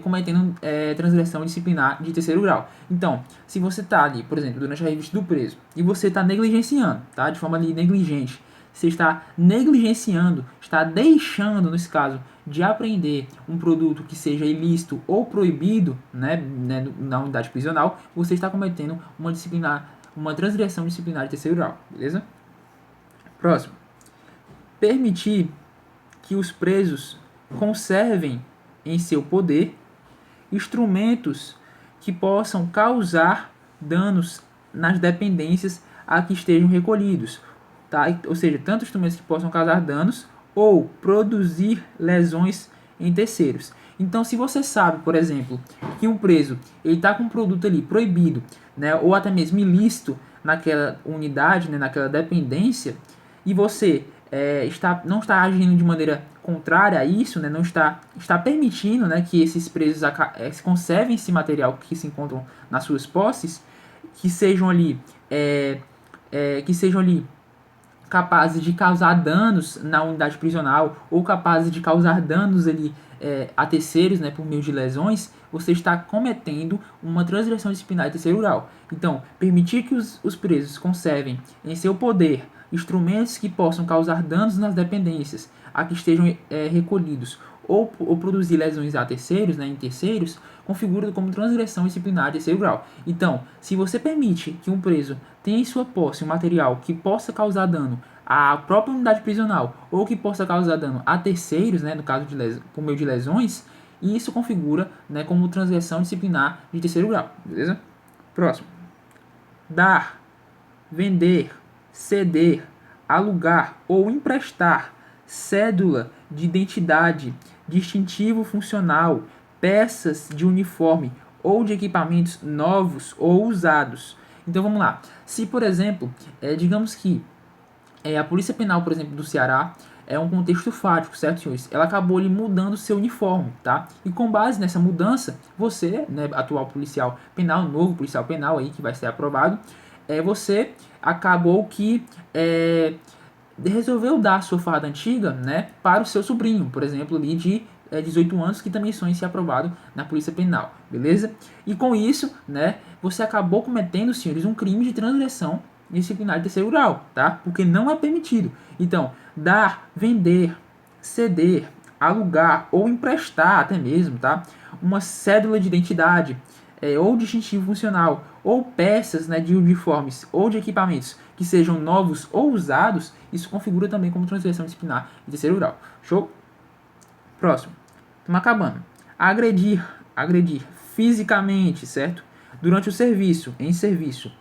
cometendo transgressão disciplinar de terceiro grau. Então, se você está ali, por exemplo, durante a revista do preso, e você está negligenciando, tá, de forma ali negligente, você está negligenciando, está deixando, nesse caso, de aprender um produto que seja ilícito ou proibido, né, na unidade prisional, você está cometendo uma transgressão disciplinar de terceiro grau, beleza? Próximo. Permitir que os presos conservem em seu poder instrumentos que possam causar danos nas dependências a que estejam recolhidos, tá? Ou seja, tanto instrumentos que possam causar danos ou produzir lesões em terceiros. Então, se você sabe, por exemplo, que um preso ele está com um produto ali proibido, né, ou até mesmo ilícito naquela unidade, né, naquela dependência, e você não está agindo de maneira contrária a isso, né, não está permitindo, né, que esses presos conservem esse material que se encontram nas suas posses, que sejam ali capazes de causar danos na unidade prisional ou capazes de causar danos ali a terceiros, né, por meio de lesões, você está cometendo uma transgressão disciplinar de terceiro grau. Então, permitir que os presos conservem em seu poder instrumentos que possam causar danos nas dependências a que estejam recolhidos ou produzir lesões a terceiros, né, em terceiros, configura como transgressão disciplinar de terceiro grau. Então, se você permite que um preso tenha em sua posse um material que possa causar dano à própria unidade prisional ou que possa causar dano a terceiros, né, no caso por meio de lesões, isso configura, né, como transgressão disciplinar de terceiro grau. Beleza? Próximo. Dar, vender, ceder, alugar ou emprestar cédula de identidade, distintivo funcional, peças de uniforme ou de equipamentos novos ou usados. Então vamos lá. Se, por exemplo, digamos que a Polícia Penal, por exemplo, do Ceará, é um contexto fático, certo, senhores? Ela acabou ali mudando seu uniforme, tá? E com base nessa mudança, você, né, atual policial penal, novo policial penal aí que vai ser aprovado, você acabou que resolveu dar a sua farda antiga, né, para o seu sobrinho, por exemplo, ali de 18 anos, que também sonha em ser aprovado na Polícia Penal, beleza? E com isso, né, você acabou cometendo, senhores, um crime de transgressão disciplinar de terceiro grau, tá? Porque não é permitido. Então, dar, vender, ceder, alugar ou emprestar até mesmo, tá? Uma cédula de identidade ou distintivo funcional ou peças, né, de uniformes ou de equipamentos que sejam novos ou usados, isso configura também como transgressão disciplinar de terceiro grau. Show? Próximo. Estamos acabando. Agredir fisicamente, certo? Durante o serviço, em serviço,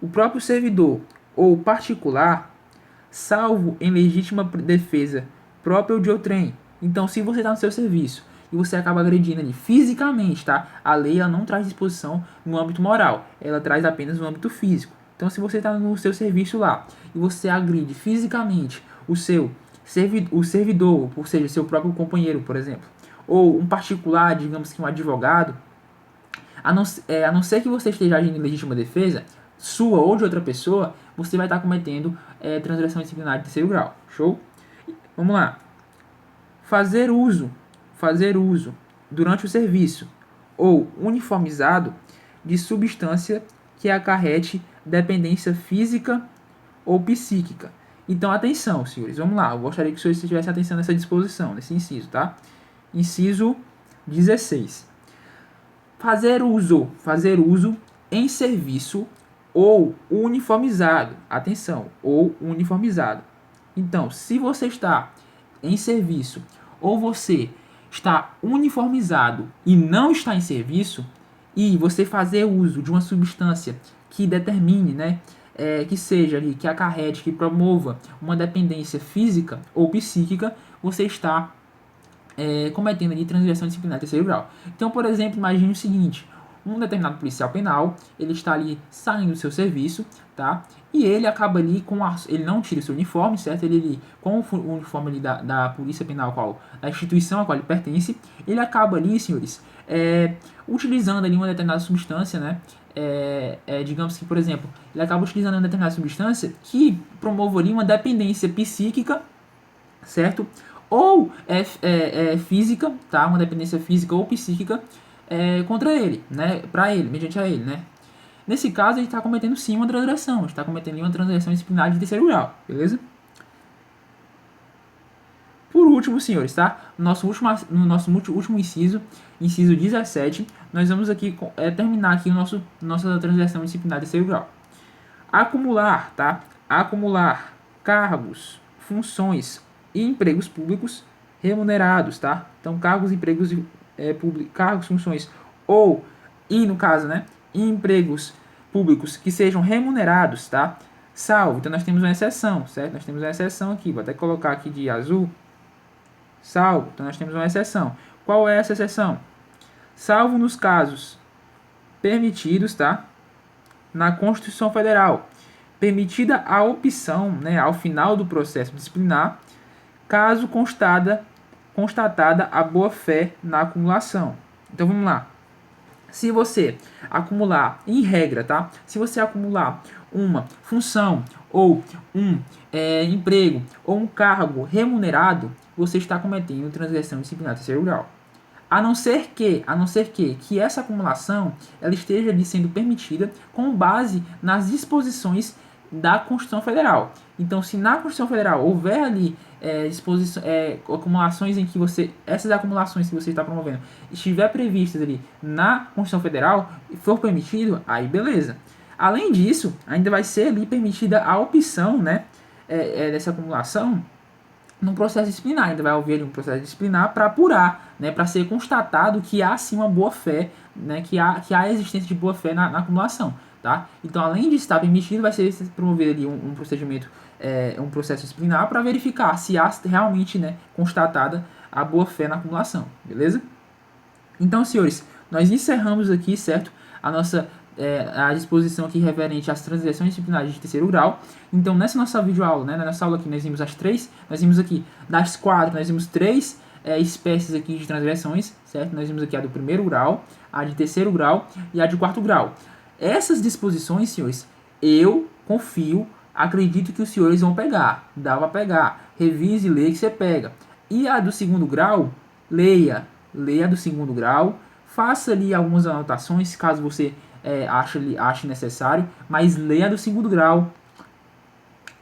o próprio servidor ou particular, salvo em legítima defesa própria ou de outrem. Então, se você está no seu serviço e você acaba agredindo ali fisicamente, tá? A lei ela não traz disposição no âmbito moral, ela traz apenas no âmbito físico. Então, se você está no seu serviço lá e você agride fisicamente o servidor, ou seja, seu próprio companheiro, por exemplo, ou um particular, digamos que um advogado, a não ser que você esteja agindo em legítima defesa, sua ou de outra pessoa, você vai estar cometendo transgressão disciplinar de terceiro grau. Show? Vamos lá. Fazer uso durante o serviço ou uniformizado de substância que acarrete dependência física ou psíquica. Então, atenção, senhores. Vamos lá. Eu gostaria que os senhores tivessem atenção nessa disposição, nesse inciso, tá? Inciso 16. Fazer uso em serviço ou uniformizado. Atenção, ou uniformizado. Então, se você está em serviço ou você está uniformizado e não está em serviço, e você fazer uso de uma substância que determine, né, que seja ali, que acarrete, que promova uma dependência física ou psíquica, você está cometendo ali transgressão disciplinar de terceiro grau. Então, por exemplo, imagine o seguinte: um determinado policial penal, ele está ali saindo do seu serviço, tá? E ele acaba ali ele não tira o seu uniforme, certo? Ele ali, com o uniforme ali da polícia penal, da instituição a qual ele pertence, ele acaba ali, senhores, utilizando ali uma determinada substância, né? Digamos que, por exemplo, ele acaba utilizando uma determinada substância que promove ali uma dependência psíquica, certo? Ou física, tá? Uma dependência física ou psíquica contra ele, né? Para ele, mediante a ele, né? Nesse caso, ele está cometendo sim uma transgressão, está cometendo uma transgressão disciplinar de terceiro grau, beleza? Por último, senhores, tá? No nosso último inciso 17, nós vamos aqui terminar aqui nossa transgressão disciplinar de terceiro grau. Acumular, tá? Acumular cargos, funções e empregos públicos remunerados, tá? Então, cargos, empregos cargos, funções e no caso, né, empregos públicos que sejam remunerados, tá? Salvo, então nós temos uma exceção, certo? Nós temos uma exceção aqui, vou até colocar aqui de azul. Salvo, então nós temos uma exceção. Qual é essa exceção? Salvo nos casos permitidos, tá? Na Constituição Federal, permitida a opção, né, ao final do processo disciplinar, caso constatada a boa-fé na acumulação. Então vamos lá. Se você acumular, em regra, tá? Se você acumular uma função ou um emprego ou um cargo remunerado, você está cometendo transgressão disciplinar de terceiro grau. A não ser que essa acumulação ela esteja ali sendo permitida com base nas disposições da Constituição Federal. Então, se na Constituição Federal houver ali acumulações em que essas acumulações que você está promovendo estiver previstas ali na Constituição Federal e for permitido, aí beleza. Além disso, ainda vai ser ali permitida a opção, né, dessa acumulação num processo disciplinar. Ainda vai haver um processo disciplinar para apurar, né, para ser constatado que há sim uma boa-fé, né, que há a existência de boa-fé na acumulação. Tá? Então, além de estar permitido, vai ser promovido ali um procedimento, um processo disciplinar para verificar se há realmente, né, constatada a boa-fé na acumulação, beleza? Então, senhores, nós encerramos aqui, certo, a disposição aqui referente às transgressões disciplinares de terceiro grau. Então, nessa nossa videoaula, né, na nossa aula aqui, nós vimos nós vimos aqui das 4, nós vimos 3 espécies aqui de transgressões, certo? Nós vimos aqui a do primeiro grau, a de terceiro grau e a de quarto grau. Essas disposições, senhores, eu confio, acredito que os senhores vão pegar. Dá para pegar. Revise e leia que você pega. E a do segundo grau, leia do segundo grau. Faça ali algumas anotações, caso você ache necessário. Mas leia do segundo grau.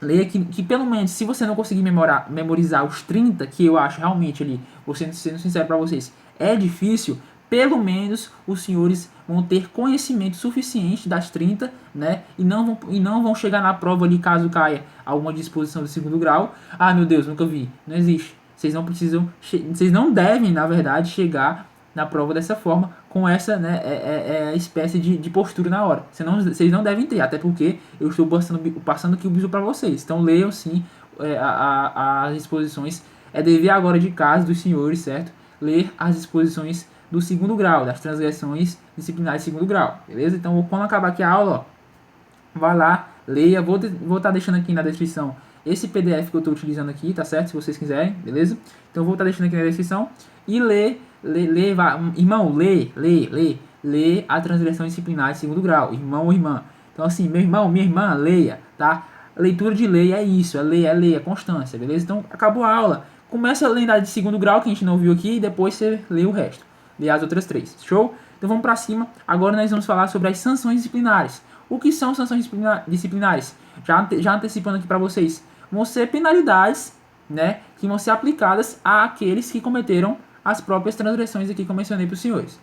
Leia que pelo menos, se você não conseguir memorizar os 30, que eu acho realmente ali, sendo sincero para vocês, é difícil. Pelo menos os senhores vão ter conhecimento suficiente das 30, né? E não vão chegar na prova ali caso caia alguma disposição do segundo grau. Ah, meu Deus, nunca vi. Não existe. Vocês não devem, na verdade, chegar na prova dessa forma, com essa, né, espécie de postura na hora. Vocês não devem ter, até porque eu estou passando aqui o biso para vocês. Então leiam sim as disposições. É dever agora de casa dos senhores, certo? Ler as disposições do segundo grau, das transgressões disciplinares de segundo grau, beleza? Então, quando acabar aqui a aula, ó, vai lá, leia, vou estar deixando aqui na descrição esse PDF que eu estou utilizando aqui, tá certo? Se vocês quiserem, beleza? Então, vou estar deixando aqui na descrição e irmão, lê a transgressão disciplinar de segundo grau, irmão ou irmã. Então, assim, meu irmão, minha irmã, leia, tá? A leitura de lei é isso, é constância, beleza? Então, acabou a aula. Começa a ler de segundo grau, que a gente não viu aqui, e depois você lê o resto. Ler as outras 3. Show? Então vamos para cima. Agora nós vamos falar sobre as sanções disciplinares. O que são sanções disciplinares? Já antecipando aqui para vocês. Vão ser penalidades, né, que vão ser aplicadas àqueles que cometeram as próprias transgressões aqui que eu mencionei para os senhores.